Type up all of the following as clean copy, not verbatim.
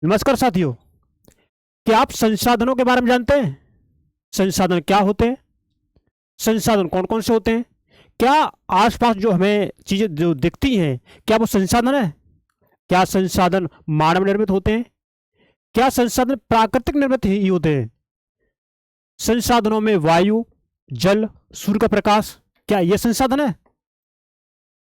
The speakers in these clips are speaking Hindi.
नमस्कार साथियों। क्या आप संसाधनों के बारे में जानते हैं? संसाधन क्या होते हैं? संसाधन कौन कौन से होते हैं? क्या आसपास जो हमें चीजें जो दिखती हैं, क्या वो संसाधन है? क्या संसाधन मानव निर्मित होते हैं? क्या संसाधन प्राकृतिक निर्मित ही होते हैं? संसाधनों में वायु, जल, सूर्य का प्रकाश, क्या ये संसाधन है?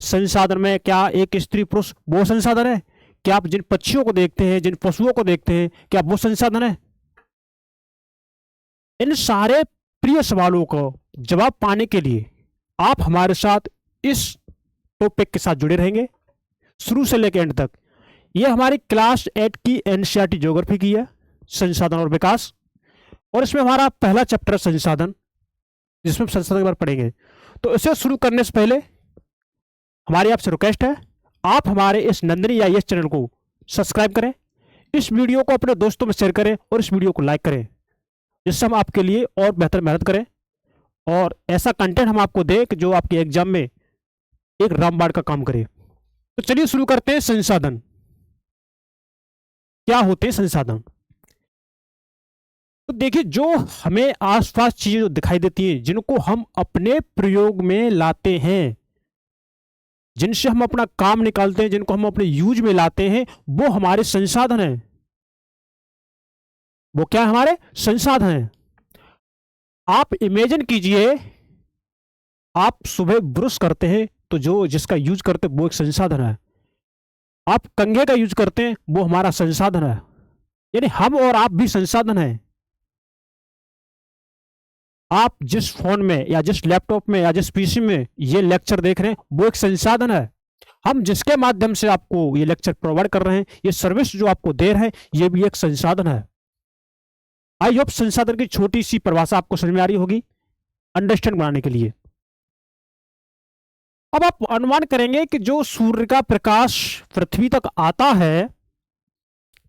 संसाधन में क्या एक स्त्री पुरुष वो संसाधन है? क्या आप जिन पक्षियों को देखते हैं, जिन पशुओं को देखते हैं, क्या वो संसाधन है? इन सारे प्रिय सवालों को जवाब पाने के लिए आप हमारे साथ इस टॉपिक के साथ जुड़े रहेंगे शुरू से लेकर एंड तक। यह हमारी क्लास 8 की एनसीईआरटी ज्योग्राफी की है, संसाधन और विकास। और इसमें हमारा पहला चैप्टर संसाधन, जिसमें हम संसाधन के बारे में पढ़ेंगे। तो इसे शुरू करने से पहले हमारी आपसे रिक्वेस्ट है, आप हमारे इस नंदिनी या इस चैनल को सब्सक्राइब करें, इस वीडियो को अपने दोस्तों में शेयर करें और इस वीडियो को लाइक करें, जिससे हम आपके लिए और बेहतर मेहनत करें और ऐसा कंटेंट हम आपको दें कि जो आपके एग्जाम में एक रामबाण का काम करे। तो चलिए शुरू करते हैं। संसाधन क्या होते हैं? संसाधन तो देखिए, जो हमें आसपास चीजें जो दिखाई देती हैं, जिनको हम अपने प्रयोग में लाते हैं, जिनसे हम अपना काम निकालते हैं, जिनको हम अपने यूज में लाते हैं, वो हमारे संसाधन हैं। वो क्या हमारे संसाधन हैं? आप इमेजिन कीजिए, आप सुबह ब्रश करते हैं तो जो जिसका यूज करते हैं वो एक संसाधन है। आप कंघे का यूज करते हैं, वो हमारा संसाधन है। यानी हम और आप भी संसाधन हैं। आप जिस फोन में या जिस लैपटॉप में या जिस पीसी में ये लेक्चर देख रहे हैं, वो एक संसाधन है। हम जिसके माध्यम से आपको ये लेक्चर प्रोवाइड कर रहे हैं, ये सर्विस जो आपको दे रहे हैं, ये भी एक संसाधन है। आई होप संसाधन की छोटी सी परिभाषा आपको समझ में आ रही होगी अंडरस्टैंड बनाने के लिए। अब आप अनुमान करेंगे कि जो सूर्य का प्रकाश पृथ्वी तक आता है,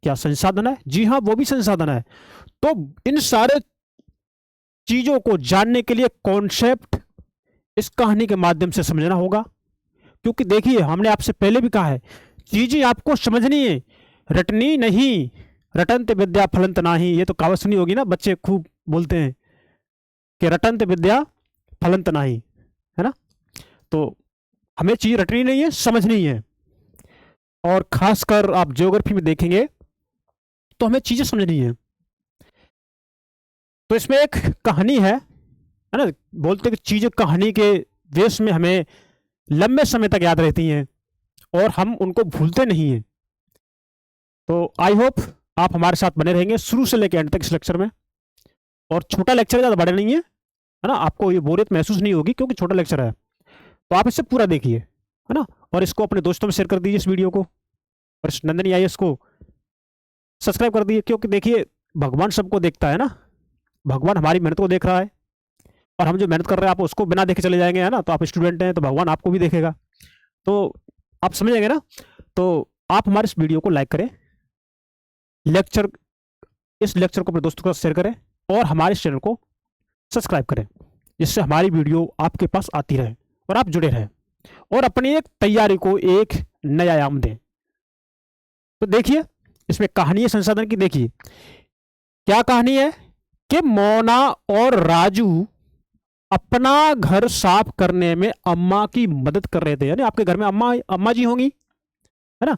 क्या संसाधन है? जी हां, वो भी संसाधन है। तो इन सारे चीजों को जानने के लिए कॉन्सेप्ट इस कहानी के माध्यम से समझना होगा। क्योंकि देखिए, हमने आपसे पहले भी कहा है, चीजें आपको समझनी है, रटनी नहीं। रटंत विद्या फलंत नाही, ये तो कहावत सुनी होगी ना, बच्चे खूब बोलते हैं कि रटंत विद्या फलंत नाही, है ना। तो हमें चीज रटनी नहीं है, समझनी है। और खासकर आप ज्योग्राफी में देखेंगे तो हमें चीजें समझनी है। तो इसमें एक कहानी है ना। बोलते कि चीजें कहानी के देश में हमें लंबे समय तक याद रहती हैं और हम उनको भूलते नहीं हैं। तो आई होप आप हमारे साथ बने रहेंगे शुरू से लेकर एंड तक इस लेक्चर में। और छोटा लेक्चर ज़्यादा बड़ा नहीं है ना, आपको ये बोरियत महसूस नहीं होगी क्योंकि छोटा लेक्चर है। तो आप इसे पूरा देखिए, है ना। और इसको अपने दोस्तों में शेयर कर दीजिए इस वीडियो को, और इस नंदनी आईएएस को सब्सक्राइब कर दीजिए। क्योंकि देखिए, भगवान सबको देखता है ना, भगवान हमारी मेहनत को देख रहा है। और हम जो मेहनत कर रहे हैं आप उसको बिना देखे चले जाएंगे, है ना। तो आप स्टूडेंट हैं तो भगवान आपको भी देखेगा। तो आप समझेंगे ना। तो आप हमारे इस वीडियो को लाइक करें, लेक्चर इस लेक्चर को अपने दोस्तों के साथ शेयर करें और हमारे इस चैनल को सब्सक्राइब करें, जिससे हमारी वीडियो आपके पास आती रहे और आप जुड़े रहें और अपनी एक तैयारी को एक नया आयाम दें। तो देखिए, इसमें कहानी है संसाधन की। देखिए क्या कहानी है कि मोना और राजू अपना घर साफ करने में अम्मा की मदद कर रहे थे। यानी आपके घर में अम्मा अम्मा जी होंगी, है ना।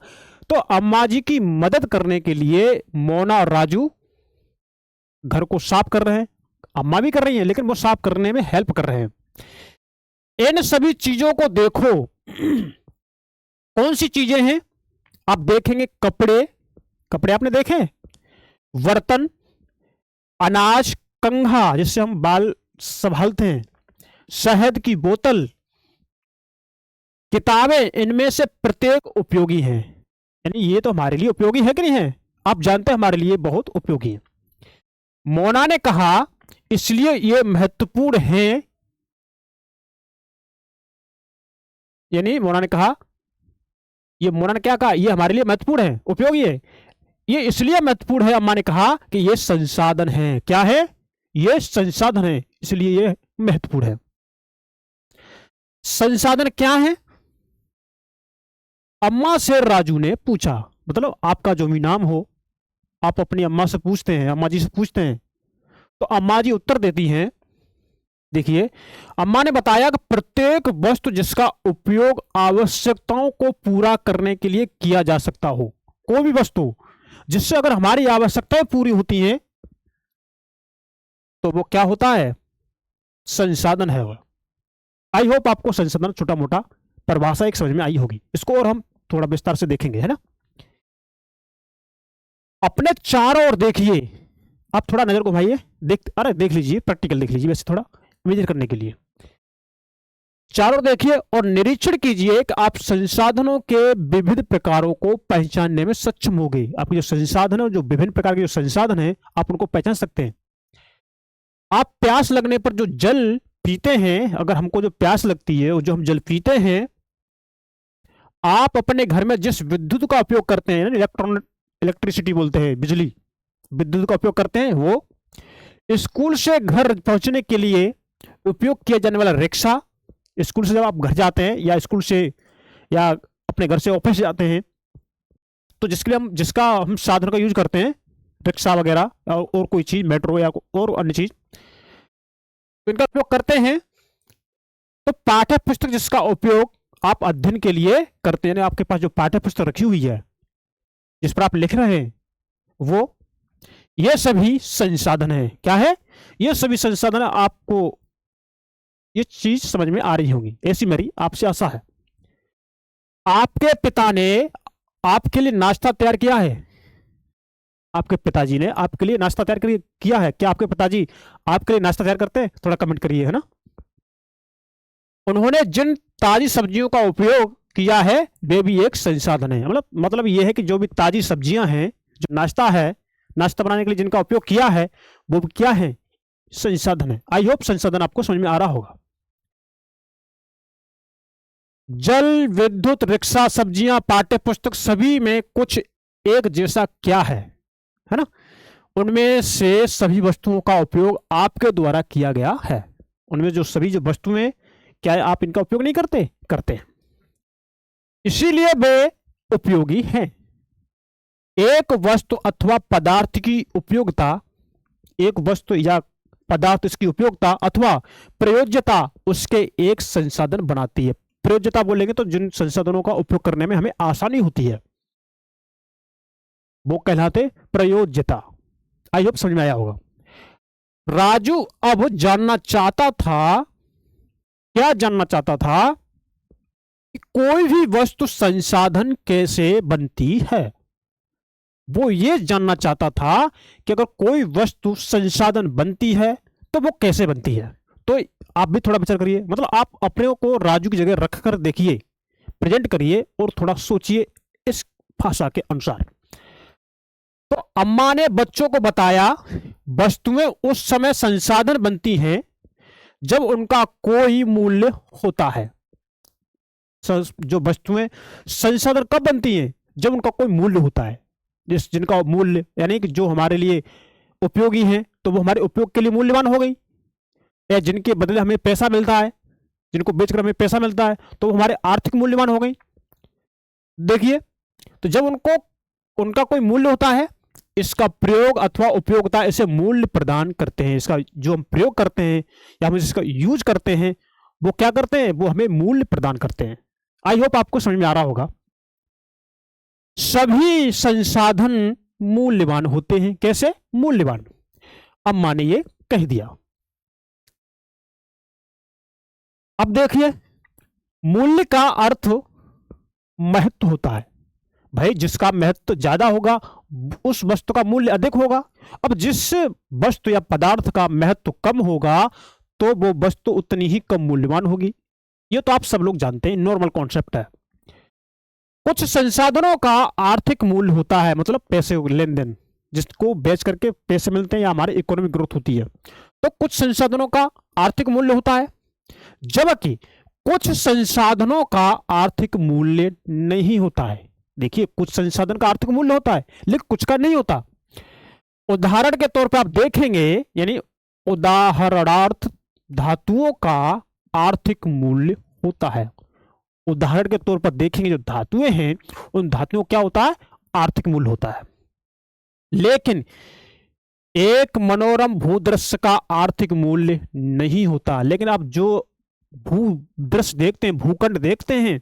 तो अम्मा जी की मदद करने के लिए मोना और राजू घर को साफ कर रहे हैं। अम्मा भी कर रही हैं, लेकिन वो साफ करने में हेल्प कर रहे हैं। इन सभी चीजों को देखो, कौन सी चीजें हैं आप देखेंगे? कपड़े, कपड़े आपने देखे, बर्तन, अनाज, कंघा जिससे हम बाल संभालते हैं, शहद की बोतल, किताबें, इनमें से प्रत्येक उपयोगी है। यानी ये तो हमारे लिए उपयोगी है कि नहीं है? आप जानते हैं हमारे लिए बहुत उपयोगी है। मोना ने कहा इसलिए ये महत्वपूर्ण है। यानी मोना ने कहा, ये मोना ने क्या कहा? ये हमारे लिए महत्वपूर्ण है, उपयोगी है। ये इसलिए महत्वपूर्ण है, अम्मा ने कहा, कि ये संसाधन है। क्या है? ये संसाधन है, इसलिए ये महत्वपूर्ण है। संसाधन क्या है? अम्मा से राजू ने पूछा। मतलब आपका जो भी नाम हो, आप अपनी अम्मा से पूछते हैं, अम्मा जी से पूछते हैं, तो अम्मा जी उत्तर देती हैं। देखिए, अम्मा ने बताया कि प्रत्येक वस्तु जिसका उपयोग आवश्यकताओं को पूरा करने के लिए किया जा सकता हो, कोई भी वस्तु जिससे अगर हमारी आवश्यकताएं पूरी होती हैं तो वो क्या होता है, संसाधन है वो। आई होप आपको संसाधन छोटा मोटा परिभाषा एक समझ में आई होगी। इसको और हम थोड़ा विस्तार से देखेंगे, है ना। अपने चारों ओर देखिए, आप थोड़ा नजर घुमाइए, देख लीजिए, प्रैक्टिकल देख लीजिए, वैसे थोड़ा इमेजिन करने के लिए चारों देखिए और निरीक्षण कीजिए कि आप संसाधनों के विविध प्रकारों को पहचानने में सक्षम होंगे। आपके जो संसाधन है, जो विभिन्न प्रकार के जो संसाधन है, आप उनको पहचान सकते हैं। आप प्यास लगने पर जो जल पीते हैं, अगर हमको जो प्यास लगती है, जो हम जल पीते हैं, आप अपने घर में जिस विद्युत का उपयोग करते हैं, इलेक्ट्रिसिटी बोलते हैं, बिजली, विद्युत का उपयोग करते हैं, वो स्कूल से घर पहुंचने के लिए उपयोग किया जाने वाला रिक्शा, स्कूल से जब आप घर जाते हैं या स्कूल से या अपने घर से ऑफिस जाते हैं, तो जिसका हम साधन का यूज करते हैं, रिक्शा वगैरह और कोई चीज, मेट्रो या और अन्य चीज, तो इनका उपयोग करते हैं। तो पाठ्य पुस्तक जिसका उपयोग आप अध्ययन के लिए करते हैं, आपके पास जो पाठ्य पुस्तक रखी हुई है जिस पर आप लिख रहे हैं, वो ये सभी संसाधन है। क्या है, ये सभी संसाधन आपको ये चीज समझ में आ रही होगी, ऐसी मेरी आपसे आशा है। आपके पिता ने आपके लिए नाश्ता तैयार किया है, आपके पिताजी ने आपके लिए नाश्ता तैयार किया है। क्या आपके पिताजी आपके लिए नाश्ता तैयार करते हैं? थोड़ा कमेंट करिए, है ना। उन्होंने जिन ताजी सब्जियों का उपयोग किया है वे भी एक संसाधन है। मतलब ये है कि जो भी ताजी सब्जियां हैं, जो नाश्ता है, नाश्ता बनाने के लिए जिनका उपयोग किया है, वो क्या है, संसाधन है। आई होप संसाधन आपको समझ में आ रहा होगा। जल, विद्युत, रिक्शा, सब्जियां, पाठ्य पुस्तक, सभी में कुछ एक जैसा क्या है ना। उनमें से सभी वस्तुओं का उपयोग आपके द्वारा किया गया है। उनमें जो सभी जो वस्तुएं, क्या आप इनका उपयोग नहीं करते हैं, इसीलिए वे उपयोगी हैं। एक वस्तु अथवा पदार्थ की उपयोगिता, एक वस्तु या पदार्थ इसकी उपयोगिता अथवा प्रयोज्यता उसके एक संसाधन बनाती है। प्रयोज्यता बोलेंगे तो जिन संसाधनों का उपयोग करने में हमें आसानी होती है, वो कहलाते प्रयोज्यता। आई होप समझ में आया होगा। राजू अब जानना चाहता था, क्या जानना चाहता था, कि कोई भी वस्तु संसाधन कैसे बनती है। वो ये जानना चाहता था कि अगर कोई वस्तु संसाधन बनती है तो वो कैसे बनती है। तो आप भी थोड़ा विचार करिए, मतलब आप अपने को राजू की जगह रखकर देखिए, प्रेजेंट करिए और थोड़ा सोचिए इस भाषा के अनुसार। तो अम्मा ने बच्चों को बताया, वस्तुएं उस समय संसाधन बनती हैं जब उनका कोई मूल्य होता है। जो वस्तुएं संसाधन कब बनती हैं, जब उनका कोई मूल्य होता है। जिनका मूल्य यानी कि जो हमारे लिए उपयोगी हैं, तो वो हमारे उपयोग के लिए मूल्यवान हो गई, या जिनके बदले हमें पैसा मिलता है, जिनको बेचकर हमें पैसा मिलता है, तो वो हमारे आर्थिक मूल्यवान हो गई। देखिए, तो जब उनका कोई मूल्य होता है, इसका प्रयोग अथवा उपयोगिता इसे मूल्य प्रदान करते हैं। इसका जो हम प्रयोग करते हैं या हम इसका यूज करते हैं, वो क्या करते हैं, वो हमें मूल्य प्रदान करते हैं। आई होप आपको समझ में आ रहा होगा। सभी संसाधन मूल्यवान होते हैं। कैसे मूल्यवान? अम्मा ने ये कह दिया। अब देखिए, मूल्य का अर्थ महत्व होता है। भाई, जिसका महत्व ज्यादा होगा उस वस्तु का मूल्य अधिक होगा। अब जिस वस्तु या पदार्थ का महत्व कम होगा तो वो वस्तु उतनी ही कम मूल्यवान होगी। ये तो आप सब लोग जानते हैं, नॉर्मल कॉन्सेप्ट है। कुछ संसाधनों का आर्थिक मूल्य होता है, मतलब पैसे, लेन देन, जिसको बेच करके पैसे मिलते हैं या हमारी इकोनॉमिक ग्रोथ होती है। तो कुछ संसाधनों का आर्थिक मूल्य होता है, जबकि कुछ संसाधनों का आर्थिक मूल्य नहीं होता है। देखिए, कुछ संसाधन का आर्थिक मूल्य होता है लेकिन कुछ का नहीं होता। उदाहरण के तौर पर आप देखेंगे, यानी उदाहरणार्थ धातुओं का आर्थिक मूल्य होता है। उदाहरण के तौर पर देखेंगे, जो धातुएं हैं उन धातुओं क्या होता है, आर्थिक मूल्य होता है। लेकिन एक मनोरम भूदृश्य का आर्थिक मूल्य नहीं होता। लेकिन आप जो भूदृश्य देखते हैं, भूखंड देखते हैं,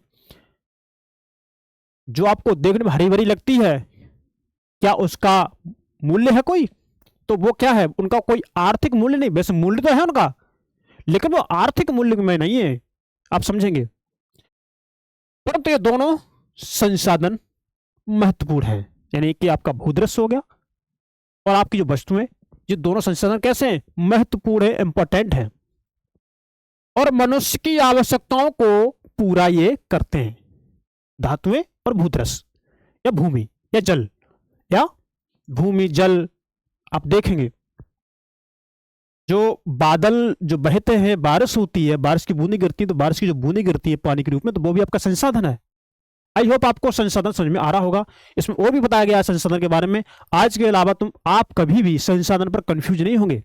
जो आपको देखने में हरी भरी लगती है, क्या उसका मूल्य है कोई? तो वो क्या है, उनका कोई आर्थिक मूल्य नहीं। वैसे मूल्य तो है उनका, लेकिन वो आर्थिक मूल्य में नहीं है, आप समझेंगे। परंतु ये दोनों संसाधन महत्वपूर्ण है। यानी कि आपका भूदृश्य हो गया और आपकी जो वस्तुएं, ये दोनों संसाधन कैसे हैं, महत्वपूर्ण है, इंपॉर्टेंट है, और मनुष्य की आवश्यकताओं को पूरा ये करते हैं। धातुएं और भूदृश्य, या भूमि या जल, या भूमि जल। आप देखेंगे जो बादल जो बहते हैं, बारिश होती है, बारिश की बूंदी गिरती है, तो बारिश की जो बूंदी गिरती है पानी के रूप में, तो वो भी आपका संसाधन है। आई होप आपको संसाधन समझ में आ रहा होगा। इसमें और भी बताया गया है संसाधन के बारे में। आज के अलावा आप कभी भी संसाधन पर कंफ्यूज नहीं होंगे,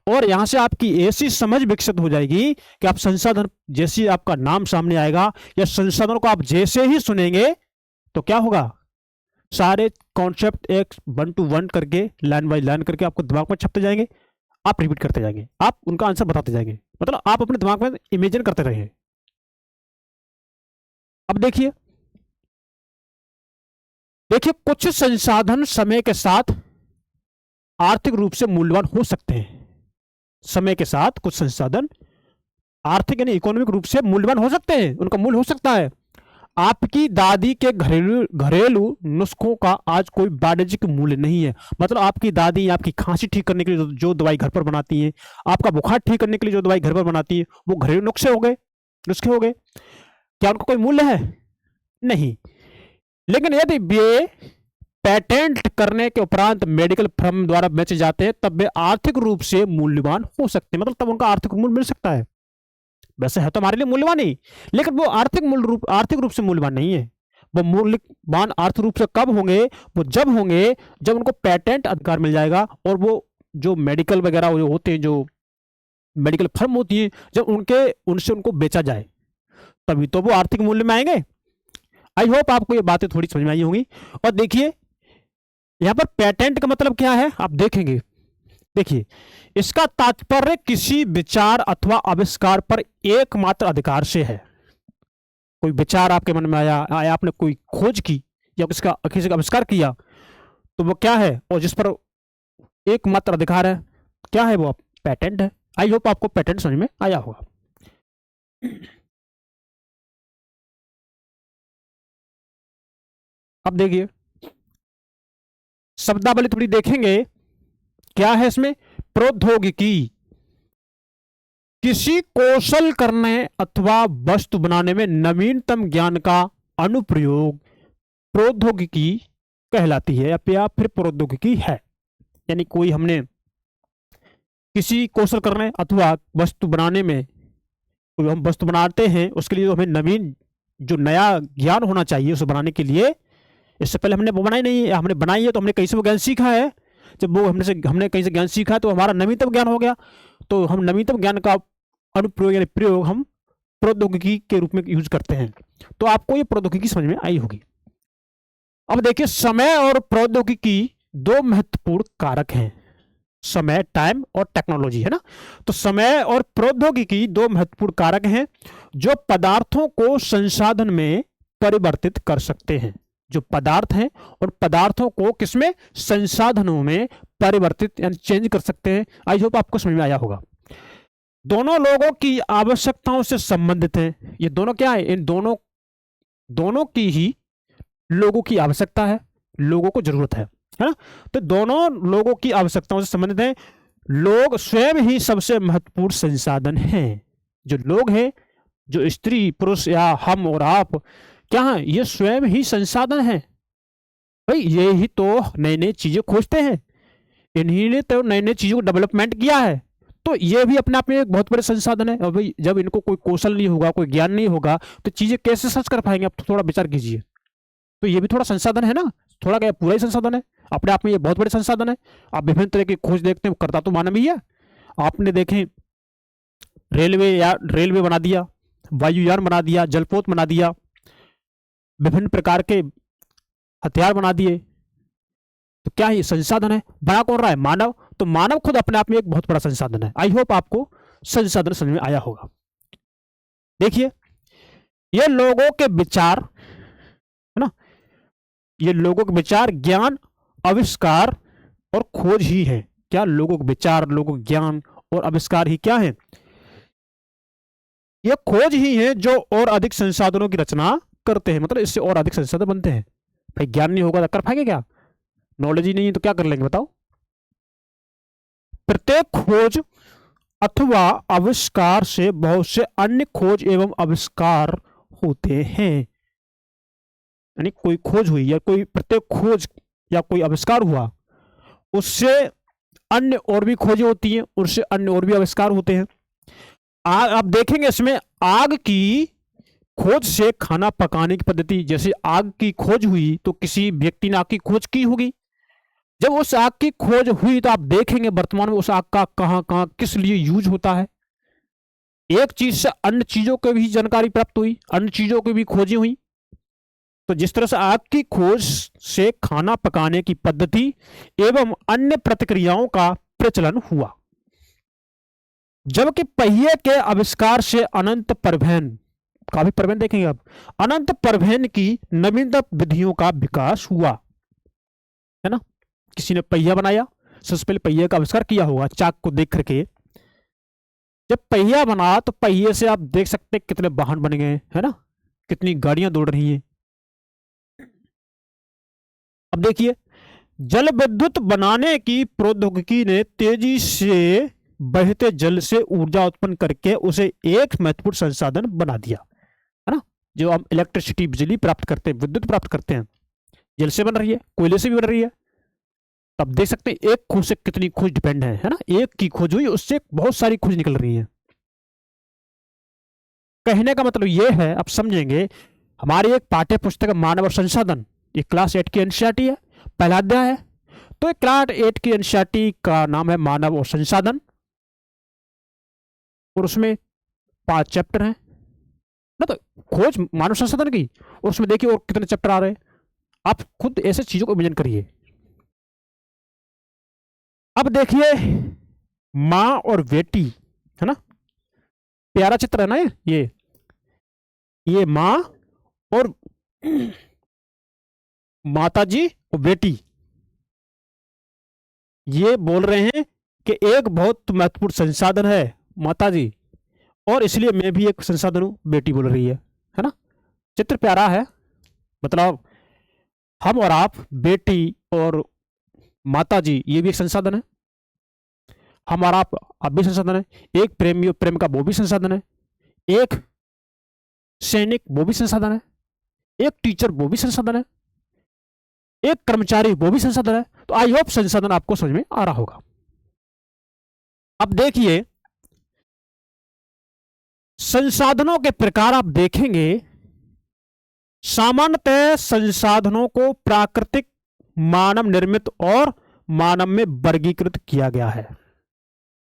और यहां से आपकी ऐसी समझ विकसित हो जाएगी कि आप संसाधन जैसी आपका नाम सामने आएगा, या संसाधन को आप जैसे ही सुनेंगे, तो क्या होगा, सारे कॉन्सेप्ट एक 1 to 1 करके, लाइन बाय लाइन करके आपको दिमाग में छपते जाएंगे। आप रिपीट करते जाएंगे, आप उनका आंसर बताते जाएंगे, मतलब आप अपने दिमाग में इमेजिन करते रहिए। अब देखिए कुछ संसाधन समय के साथ आर्थिक रूप से मूल्यवान हो सकते हैं। समय के साथ कुछ संसाधन आर्थिक यानी इकोनॉमिक रूप से मूल्यवान हो सकते हैं, उनका मूल्य हो सकता है। आपकी दादी के घरेलू नुस्खों का आज कोई वाणिज्यिक मूल्य नहीं है। मतलब आपकी दादी आपकी खांसी ठीक करने के लिए जो दवाई घर पर बनाती हैं, आपका बुखार ठीक करने के लिए जो दवाई घर पर बनाती है, वो घरेलू नुस्खे हो गए, क्या उनका कोई मूल्य है? नहीं। लेकिन यदि वे पेटेंट करने के उपरांत मेडिकल फर्म द्वारा बेचे जाते हैं, तब वे आर्थिक रूप से मूल्यवान हो सकते हैं, मतलब तब उनका आर्थिक मूल्य मिल सकता है। वैसे है तो हमारे लिए मूल्यवान ही, लेकिन वो आर्थिक रूप से मूल्यवान नहीं है। वो मूल्यवान आर्थिक रूप से कब होंगे? वो जब होंगे जब उनको पेटेंट अधिकार मिल जाएगा, और वो जो मेडिकल वगैरह जो होते हैं, जो मेडिकल फर्म होती है, जब उनसे उनको बेचा जाए, तभी तो वो आर्थिक मूल्य में आएंगे। आई होप आपको ये बातें थोड़ी समझ में आई होंगी। और देखिए यहां पर पेटेंट का मतलब क्या है, आप देखेंगे। देखिए इसका तात्पर्य किसी विचार अथवा आविष्कार पर एकमात्र अधिकार से है। कोई विचार आपके मन में आया, आपने कोई खोज की या किसी का आविष्कार किया, तो वो क्या है, और जिस पर एकमात्र अधिकार है, क्या है वो? पेटेंट है। आई होप आपको पेटेंट समझ में आया होगा। अब देखिए शब्दावली थोड़ी देखेंगे, क्या है इसमें? प्रौद्योगिकी, किसी कौशल करने अथवा वस्तु बनाने में नवीनतम ज्ञान का अनुप्रयोग प्रौद्योगिकी कहलाती है, या फिर प्रौद्योगिकी है। यानी कोई हमने किसी कौशल करने अथवा वस्तु बनाने में, कोई हम वस्तु बनाते हैं, उसके लिए हमें नवीन जो नया ज्ञान होना चाहिए उसे बनाने के लिए। इससे पहले हमने वो बनाई नहीं है, हमने बनाई है तो हमने कहीं से वो ज्ञान सीखा है। जब वो हमने कहीं से ज्ञान सीखा है तो हमारा नवीनतम ज्ञान हो गया। तो हम नवीनतम ज्ञान का अनुप्रयोग यानी प्रयोग हम प्रौद्योगिकी के रूप में यूज करते हैं। तो आपको ये प्रौद्योगिकी समझ में आई होगी। अब देखिए समय और प्रौद्योगिकी दो महत्वपूर्ण कारक हैं। समय, टाइम, और टेक्नोलॉजी, है ना। तो समय और प्रौद्योगिकी दो महत्वपूर्ण कारक हैं जो पदार्थों को संसाधन में परिवर्तित कर सकते हैं। जो पदार्थ हैं और पदार्थों को किसमें? संसाधनों में परिवर्तित यानी चेंज कर सकते हैं। आई होप आपको समझ में आया होगा। दोनों लोगों की आवश्यकताओं से संबंधित हैं। ये दोनों क्या है? इन दोनों की ही लोगों की आवश्यकता है, लोगों को जरूरत है ना। तो दोनों लोगों की आवश्यकताओं से संबंधित हैं। लोग स्वयं ही सबसे महत्वपूर्ण संसाधन हैं। जो लोग हैं, जो स्त्री पुरुष या हम और आप, क्या है? ये स्वयं ही संसाधन है भाई। ये ही तो नई नई चीजें खोजते हैं, इन्हीं ने तो नई नई चीजों को डेवलपमेंट किया है। तो ये भी अपने आप में एक बहुत बड़े संसाधन है। और भाई जब इनको कोई कौशल नहीं होगा, कोई ज्ञान नहीं होगा, तो चीजें कैसे सर्च कर पाएंगे? आप थोड़ा विचार कीजिए। तो ये भी थोड़ा संसाधन है ना, थोड़ा क्या पूरा ही संसाधन है अपने आप में। ये बहुत बड़े संसाधन है। आप विभिन्न तरह की खोज देखते हैं, करता तो मानव ही है। आपने देखें रेलवे बना दिया, वायुयान बना दिया, जलपोत बना दिया, विभिन्न प्रकार के हथियार बना दिए, तो क्या ये संसाधन है? बना कौन रहा है? मानव। तो मानव खुद अपने आप में एक बहुत बड़ा संसाधन है। आई होप आपको संसाधन समझ में आया होगा। देखिए, ये लोगों के विचार है ना, ये लोगों के विचार, ज्ञान, आविष्कार और खोज ही है। क्या? लोगों के विचार, लोगों के ज्ञान और आविष्कार ही क्या है? ये खोज ही है जो और अधिक संसाधनों की रचना करते हैं। मतलब इससे और अधिक संसाधन बनते हैं। भाई ज्ञान नहीं होगा तो कर पाएंगे क्या? नॉलेज ही नहीं है तो क्या कर लेंगे बताओ? प्रत्येक खोज अथवा आविष्कार से बहुत से अन्य खोज एवं आविष्कार होते हैं। यानी कोई खोज हुई या कोई प्रत्येक खोज या कोई आविष्कार हुआ, उससे अन्य और भी खोजें होती हैं, उससे अन्य और भी आविष्कार होते हैं। आप देखेंगे इसमें आग की खोज से खाना पकाने की पद्धति, जैसे आग की खोज हुई तो किसी व्यक्ति ने आग की खोज की होगी। जब उस आग की खोज हुई तो आप देखेंगे वर्तमान में उस आग का कहां कहां किस लिए यूज होता है। एक चीज से अन्य चीजों की भी जानकारी प्राप्त हुई, अन्य चीजों की भी खोजें हुई। तो जिस तरह से आग की खोज से खाना पकाने की पद्धति एवं अन्य प्रतिक्रियाओं का प्रचलन हुआ, जबकि पहिए के आविष्कार से अनंत परिवहन का भी परिवहन देखेंगे अब, अनंत परिवहन की नवीनतम विधियों का विकास हुआ, है ना। किसी ने पहिया बनाया, सबसे पहले पहिए का आविष्कार किया होगा चाक को देख करके। जब पहिया बना तो पहिए से आप देख सकते हैं कितने वाहन बन गए, है ना, कितनी गाड़ियां दौड़ रही हैं। अब देखिए, जल विद्युत बनाने की प्रौद्योगिकी ने तेजी से बहते जल से ऊर्जा उत्पन्न करके उसे एक महत्वपूर्ण संसाधन बना दिया, है ना। जो हम इलेक्ट्रिसिटी, बिजली प्राप्त करते हैं, विद्युत प्राप्त करते हैं, जल से बन रही है, कोयले से भी बन रही है। तब देख सकते हैं एक खोज से कितनी खोज डिपेंड है ना। एक की खोज हुई, उससे बहुत सारी खोज निकल रही है। कहने का मतलब यह है, आप समझेंगे, हमारी एक पाठ्य पुस्तक मानव और संसाधन, ये क्लास 8 की एनसीईआरटी है, पहला अध्याय है। तो क्लास 8 की एनसीईआरटी का नाम है मानव और संसाधन, और उसमें 5 चैप्टर हैं ना। तो खोज मानव संसाधन की, और उसमें देखिए और कितने चैप्टर आ रहे हैं। आप खुद ऐसे चीजों को इमेजिन करिए। अब देखिए, माँ और बेटी, है ना, प्यारा चित्र है ना ये माँ और माता जी और बेटी, ये बोल रहे हैं कि एक बहुत महत्वपूर्ण संसाधन है माता जी, और इसलिए मैं भी एक संसाधन हूं, बेटी बोल रही है ना। चित्र प्यारा है। मतलब हम और आप, बेटी और माता जी, ये भी एक संसाधन है। हम और आप भी संसाधन है। एक प्रेमी और प्रेम का वो भी संसाधन है। एक सैनिक वो भी संसाधन है। एक टीचर वो भी संसाधन है। एक कर्मचारी वो भी संसाधन है। तो आई होप संसाधन आपको समझ में आ रहा होगा। अब देखिए, संसाधनों के प्रकार आप देखेंगे, सामान्यतः संसाधनों को प्राकृतिक, मानव निर्मित और मानव में वर्गीकृत किया गया है।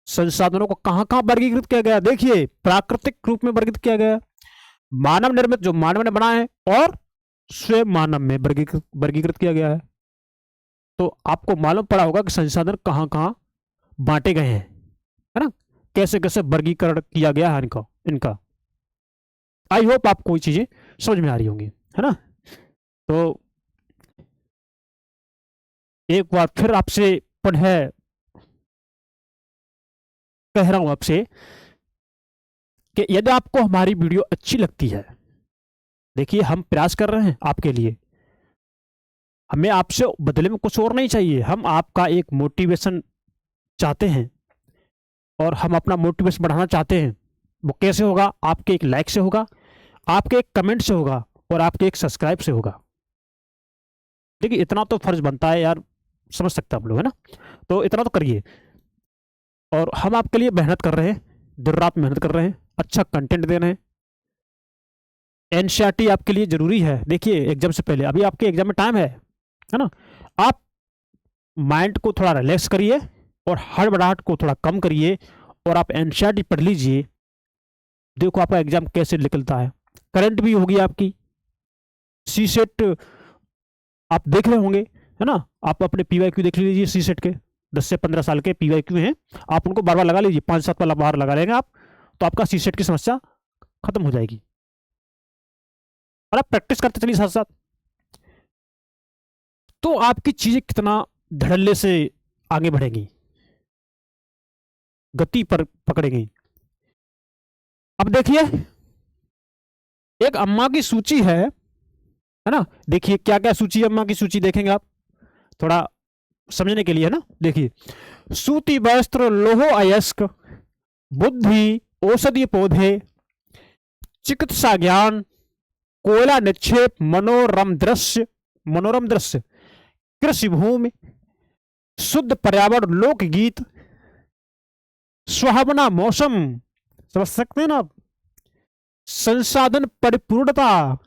संसाधनों को कहां कहां वर्गीकृत किया गया? देखिए, प्राकृतिक रूप में वर्गीकृत किया गया, मानव निर्मित जो मानव ने बनाया है, और स्वयं मानव में वर्गीकृत किया गया है। तो आपको मालूम पड़ा होगा कि संसाधन कहां कहां बांटे गए हैं, है ना, कैसे कैसे वर्गीकरण किया गया है इनका। आई होप आपको ये चीजें समझ में आ रही होंगी, है ना। तो एक बार फिर आपसे कह रहा हूं आपसे कि यदि आपको हमारी वीडियो अच्छी लगती है, देखिए हम प्रयास कर रहे हैं आपके लिए, हमें आपसे बदले में कुछ और नहीं चाहिए। हम आपका एक मोटिवेशन चाहते हैं, और हम अपना मोटिवेशन बढ़ाना चाहते हैं। वो कैसे होगा? आपके एक लाइक से होगा, आपके एक कमेंट से होगा, और आपके एक सब्सक्राइब से होगा। देखिए, इतना तो फर्ज बनता है यार, समझ सकते हैं आप लोग, है ना। तो इतना तो करिए। और हम आपके लिए मेहनत कर रहे हैं, दिन रात मेहनत कर रहे हैं, अच्छा कंटेंट दे रहे हैं। एनसीईआरटी आपके लिए जरूरी है। देखिए, एग्जाम से पहले, अभी आपके एग्जाम में टाइम है ना। आप माइंड को थोड़ा रिलैक्स करिए, और हड़बड़ाहट को थोड़ा कम करिए, और आप एनसीईआरटी पढ़ लीजिए। देखो आपका एग्जाम कैसे निकलता है। करंट भी होगी आपकी, सी सेट आप देख रहे होंगे, है ना। आप अपने PYQ देख लीजिए सी सेट के 10 से 15 साल के PYQ हैं, आप उनको बार बार लगा लीजिए, 5-7 बार लगा लेंगे आप, तो आपका सी सेट की समस्या खत्म हो जाएगी। और आप प्रैक्टिस करते चलिए साथ साथ, तो आपकी चीजें कितना धड़ल्ले से आगे बढ़ेंगी, गति पर पकड़ेंगी। अब देखिए, एक अम्मा की सूची है ना। देखिए क्या क्या सूची, अम्मा की सूची देखेंगे आप थोड़ा समझने के लिए, है ना। देखिए, सूती वस्त्र, लोह अयस्क, बुद्धि, औषधीय पौधे, चिकित्सा ज्ञान, कोयला निक्षेप, मनोरम दृश्य, कृषि भूमि, शुद्ध पर्यावरण, लोकगीत, सुहावना मौसम, समझ सकते हैं ना आप, संसाधन परिपूर्णता,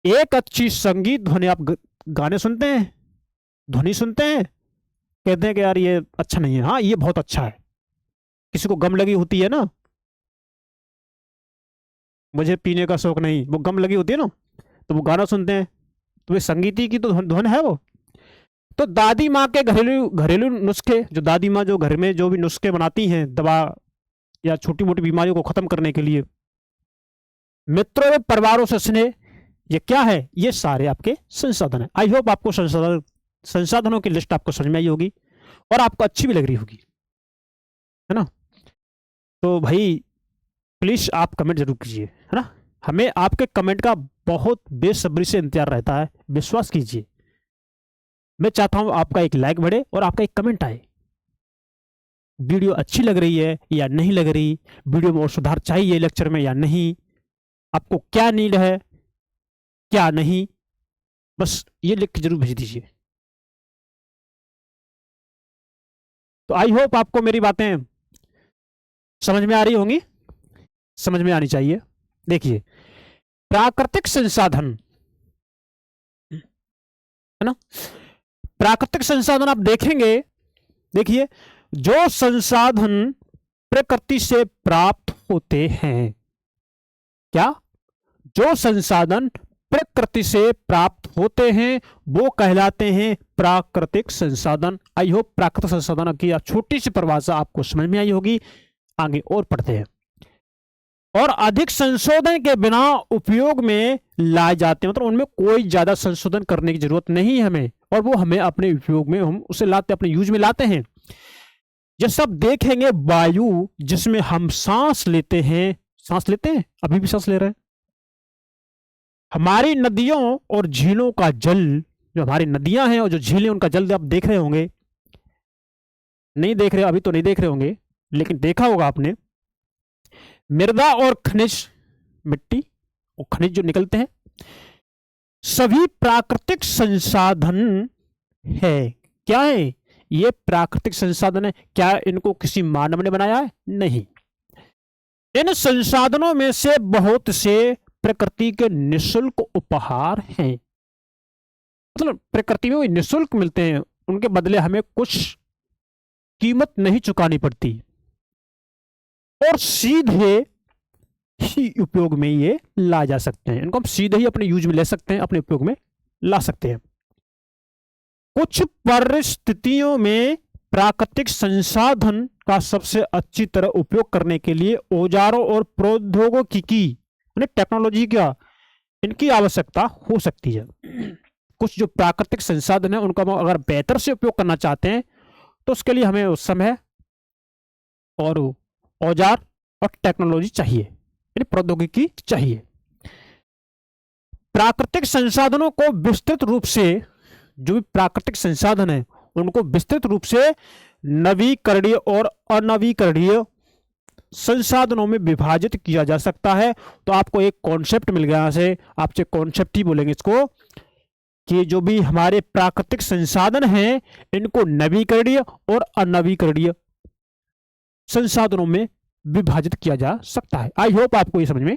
एक अच्छी संगीत ध्वनि। आप गाने सुनते हैं, ध्वनि सुनते हैं, कहते हैं कि यार ये अच्छा नहीं है, हाँ ये बहुत अच्छा है। किसी को गम लगी होती है ना, मुझे पीने का शौक नहीं, वो गम लगी होती है ना, तो वो गाना सुनते हैं, तो वे संगीत की तो धुन है वो। तो दादी माँ के घरेलू नुस्खे, जो दादी माँ जो घर में जो भी नुस्खे बनाती हैं दवा या छोटी मोटी बीमारियों को खत्म करने के लिए, मित्रों व परिवारों से स्नेह, ये क्या है, ये सारे आपके संसाधन है। आई होप आपको संसाधनों की लिस्ट आपको समझ में आई होगी और आपको अच्छी भी लग रही होगी, है ना। तो भाई प्लीज आप कमेंट जरूर कीजिए, है ना। हमें आपके कमेंट का बहुत बेसब्री से इंतजार रहता है, विश्वास कीजिए। मैं चाहता हूं आपका एक लाइक बढ़े और आपका एक कमेंट आए, वीडियो अच्छी लग रही है या नहीं लग रही, वीडियो में और सुधार चाहिए लेक्चर में या नहीं, आपको क्या नीड है क्या नहीं, बस ये लिख के जरूर भेज दीजिए। तो आई होप आपको मेरी बातें समझ में आ रही होंगी, समझ में आनी चाहिए। देखिए, प्राकृतिक संसाधन, है ना, प्राकृतिक संसाधन आप देखेंगे। देखिए, जो संसाधन प्रकृति से प्राप्त होते हैं, क्या, जो संसाधन प्रकृति से प्राप्त होते हैं वो कहलाते हैं प्राकृतिक संसाधन। आई होप प्राकृतिक संसाधन की छोटी सी परिभाषा आपको समझ में आई होगी। आगे और पढ़ते हैं। और अधिक संशोधन के बिना उपयोग में लाए जाते हैं, मतलब उनमें कोई ज्यादा संशोधन करने की जरूरत नहीं है हमें, और वो हमें अपने उपयोग में हम उसे लाते, अपने यूज में लाते हैं। जैसे आप देखेंगे वायु, जिसमें हम सांस लेते हैं, अभी भी सांस ले रहे हैं। हमारी नदियों और झीलों का जल, जो हमारी नदियां हैं और जो झीलें, उनका जल आप देख रहे होंगे, नहीं देख रहे अभी तो नहीं देख रहे होंगे, लेकिन देखा होगा आपने। मृदा और खनिज, मिट्टी और खनिज जो निकलते हैं, सभी प्राकृतिक संसाधन है। क्या है ये? प्राकृतिक संसाधन है। क्या इनको किसी मानव ने बनाया है? नहीं। इन संसाधनों में से बहुत से प्रकृति के निःशुल्क उपहार हैं, मतलब प्रकृति में वो निःशुल्क मिलते हैं, उनके बदले हमें कुछ कीमत नहीं चुकानी पड़ती, और सीधे ही उपयोग में ये ला जा सकते हैं। इनको हम सीधे ही अपने यूज में ले सकते हैं, अपने उपयोग में ला सकते हैं। कुछ परिस्थितियों में प्राकृतिक संसाधन का सबसे अच्छी तरह उपयोग करने के लिए औजारों और प्रौद्योगिकी, टेक्नोलॉजी का, इनकी आवश्यकता हो सकती है। कुछ जो प्राकृतिक संसाधन है उनका हम अगर बेहतर से उपयोग करना चाहते हैं तो उसके लिए हमें उस समय और औजार और टेक्नोलॉजी चाहिए, यानी प्रौद्योगिकी चाहिए। प्राकृतिक संसाधनों को विस्तृत रूप से, जो भी प्राकृतिक संसाधन है उनको विस्तृत रूप से नवीकरणीय और अनवीकरणीय संसाधनों में विभाजित किया जा सकता है। तो आपको एक कॉन्सेप्ट मिल गया से, आपसे कॉन्सेप्ट ही बोलेंगे इसको, कि जो भी हमारे प्राकृतिक संसाधन हैं इनको नवीकरणीय और अनवीकरणीय संसाधनों में विभाजित किया जा सकता है। आई होप आपको ये समझ में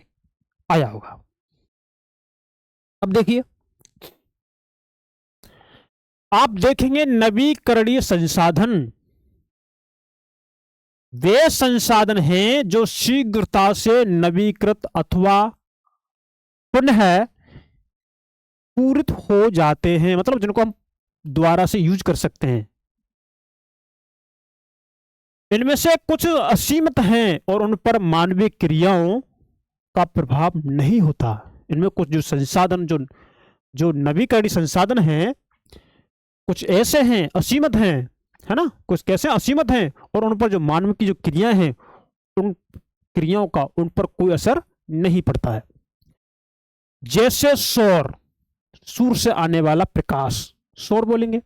आया होगा। अब देखिए, आप देखेंगे नवीकरणीय संसाधन वे संसाधन हैं जो शीघ्रता से नवीकृत अथवा पुनः पूरित हो जाते हैं, मतलब जिनको हम दोबारा से यूज कर सकते हैं। इनमें से कुछ असीमित हैं और उन पर मानवीय क्रियाओं का प्रभाव नहीं होता। इनमें कुछ जो संसाधन, जो जो नवीकरणीय संसाधन हैं, कुछ ऐसे हैं असीमित हैं, है ना, कुछ कैसे असीमित हैं और उन पर जो मानव की जो क्रियाएं हैं, उन क्रियाओं का उन पर कोई असर नहीं पड़ता है। जैसे सौर, सूर्य से आने वाला प्रकाश, सौर बोलेंगे।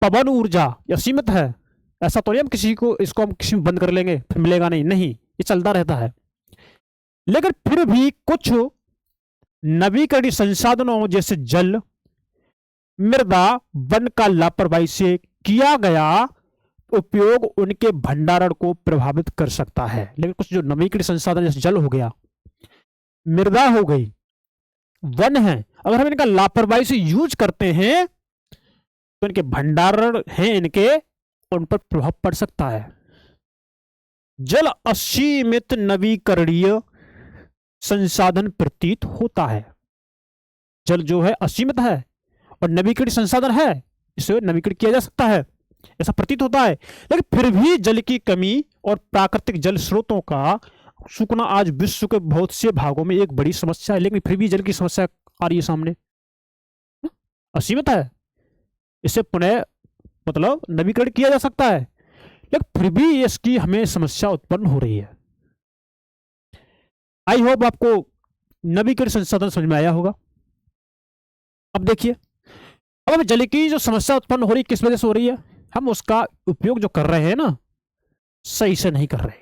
पवन ऊर्जा, यह सीमित है, ऐसा तो नहीं हम किसी को, इसको हम किसी में बंद कर लेंगे फिर मिलेगा नहीं, नहीं, ये चलता रहता है। लेकिन फिर भी कुछ नवीकरणीय संसाधनों जैसे जल, मृदा, वन का लापरवाही से किया गया उपयोग उनके भंडारण को प्रभावित कर सकता है। लेकिन कुछ जो नवीकरणीय संसाधन जैसे जल हो गया, मृदा हो गई, वन है, अगर हम इनका लापरवाही से यूज करते हैं तो इनके भंडारण हैं, इनके उन पर प्रभाव पड़ सकता है। जल असीमित नवीकरणीय संसाधन प्रतीत होता है। जल जो है असीमित है और नवीकरणीय संसाधन है, इसे नवीकरण किया जा सकता है, ऐसा प्रतीत होता है। लेकिन फिर भी जल की कमी और प्राकृतिक जल स्रोतों का सूखना आज विश्व के बहुत से भागों में एक बड़ी समस्या है। लेकिन फिर भी जल की समस्या आ रही है सामने, असीमित है, इसे पुनः मतलब नवीकरण किया जा सकता है, लेकिन फिर भी इसकी हमें समस्या उत्पन्न हो रही है। आई होप आपको नवीकरण संसाधन समझ में आया होगा। अब देखिए, अब जल की जो समस्या उत्पन्न हो रही है किस वजह से हो रही है, हम उसका उपयोग जो कर रहे हैं ना, सही से नहीं कर रहे।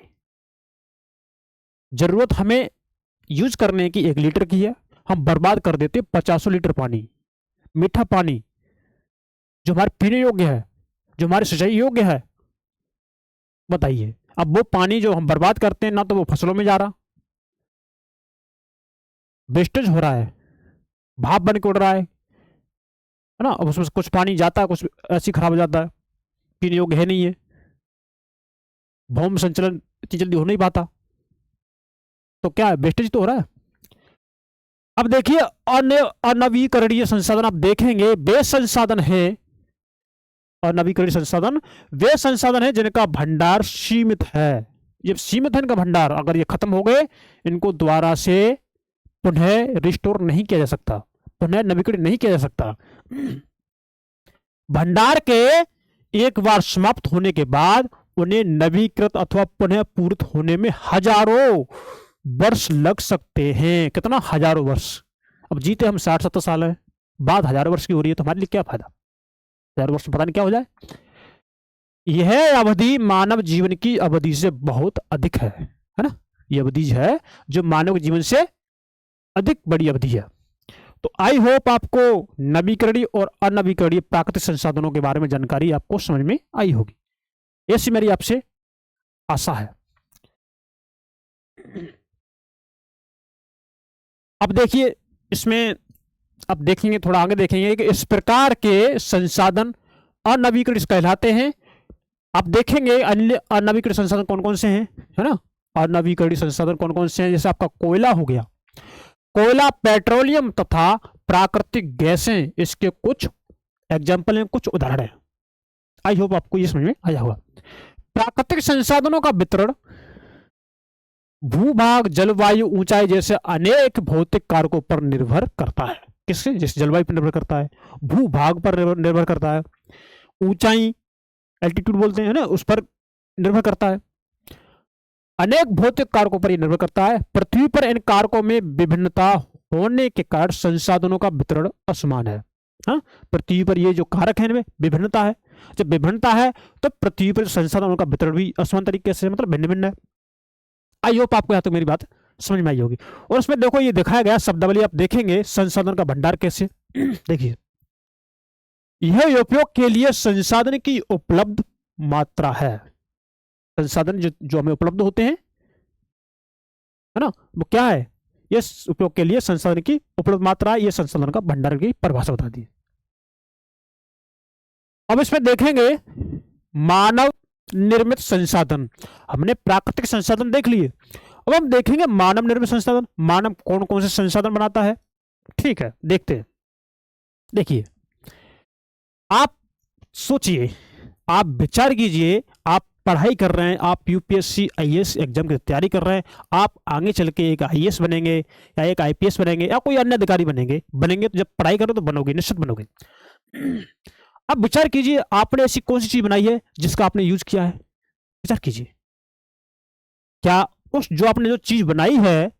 जरूरत हमें यूज करने की 1 लीटर की है, हम बर्बाद कर देते 50 लीटर पानी, मीठा पानी जो हमारे पीने योग्य है, जो हमारे सिंचाई योग्य है। बताइए, अब वो पानी जो हम बर्बाद करते हैं ना, तो वो फसलों में जा रहा, वेस्टेज हो रहा है, भाप बन के उड़ रहा है ना। अब उसमें कुछ पानी जाता है, कुछ ऐसे खराब हो जाता है, पीने योग्य है नहीं है, भौम संचलन इतनी जल्दी हो नहीं पाता, तो क्या है, वेस्टेज तो हो रहा है। अब देखिए, अनवीकरणीय संसाधन आप देखेंगे, वे संसाधन है, अनवीकरणीय संसाधन वे संसाधन है जिनका भंडार सीमित है। ये सीमित है इनका भंडार, अगर ये खत्म हो गए, इनको दोबारा से पुनः रिस्टोर नहीं किया जा सकता, पुनः नवीकरण नहीं किया जा सकता। भंडार के एक बार समाप्त होने के बाद उन्हें नवीकृत अथवा पुनः पूरित होने में हजारों वर्ष लग सकते हैं। कितना, हजारों वर्ष। अब जीते हम 60-70 साल है, बाद हजारों वर्ष की हो रही है, तो हमारे लिए क्या फायदा, 1000 वर्ष पता नहीं क्या हो जाए। यह अवधि मानव जीवन की अवधि से बहुत अधिक है ना। यह अवधि है जो मानव जीवन से अधिक बड़ी अवधि है। तो आई होप आपको नवीकरणीय और अनवीकरणीय प्राकृतिक संसाधनों के बारे में जानकारी आपको समझ में आई होगी, ऐसी मेरी आपसे आशा है। अब देखिए, इसमें अब देखेंगे, थोड़ा आगे देखेंगे कि इस प्रकार के संसाधन अनवीकरणीय कहलाते हैं। आप देखेंगे अन्य अनवीकरणीय संसाधन कौन कौन से हैं, है ना। अनवीकरणीय संसाधन कौन कौन से हैं, जैसे आपका कोयला हो गया, कोयला, पेट्रोलियम तथा प्राकृतिक गैसें इसके कुछ एग्जाम्पल हैं, कुछ उदाहरण हैं। आई होप आपको ये समझ में आया होगा। प्राकृतिक संसाधनों का वितरण भूभाग, जलवायु, ऊंचाई जैसे अनेक भौतिक कारकों पर निर्भर करता है। किससे, जैसे जलवायु पर निर्भर करता है, भूभाग पर निर्भर करता है, ऊंचाई, एल्टीट्यूड बोलते हैं ना, उस पर निर्भर करता है, अनेक भौतिक कारकों पर यह निर्भर करता है। पृथ्वी पर इन कारकों में विभिन्नता होने के कारण संसाधनों का वितरण असमान है। हाँ, पृथ्वी पर ये जो कारक है इनमें विभिन्नता है, जब विभिन्नता है तो पृथ्वी पर संसाधनों का वितरण भी असमान तरीके से, मतलब भिन्न भिन्न है। आई होप आपको यहाँ तक मेरी बात समझ में आई होगी। और उसमें देखो, ये दिखाया गया शब्दावली, आप देखेंगे संसाधन का भंडार कैसे। देखिए, यह उपयोग के लिए संसाधन की उपलब्ध मात्रा है। संसाधन जो हमें उपलब्ध होते हैं, है ना, वो क्या है, ये उपयोग के लिए संसाधन की उपलब्ध मात्रा, ये संसाधन का भंडार की परिभाषा बता दी। अब इसमें देखेंगे मानव निर्मित संसाधन। हमने प्राकृतिक संसाधन देख लिए, अब हम देखेंगे मानव निर्मित संसाधन। मानव कौन कौन से संसाधन बनाता है, ठीक है, देखते हैं। देखिए, आप सोचिए, आप विचार कीजिए, आप पढ़ाई कर रहे हैं, आप यूपीएससी आईएएस एग्जाम की तैयारी कर रहे हैं, आप आगे चल के एक आईएएस बनेंगे या एक आईपीएस बनेंगे या कोई अन्य अधिकारी बनेंगे तो जब पढ़ाई करो तो बनोगे, निश्चित बनोगे। अब विचार कीजिए, आपने ऐसी कौन सी चीज बनाई है जिसका आपने यूज किया है? विचार कीजिए, क्या उस जो आपने जो चीज बनाई है,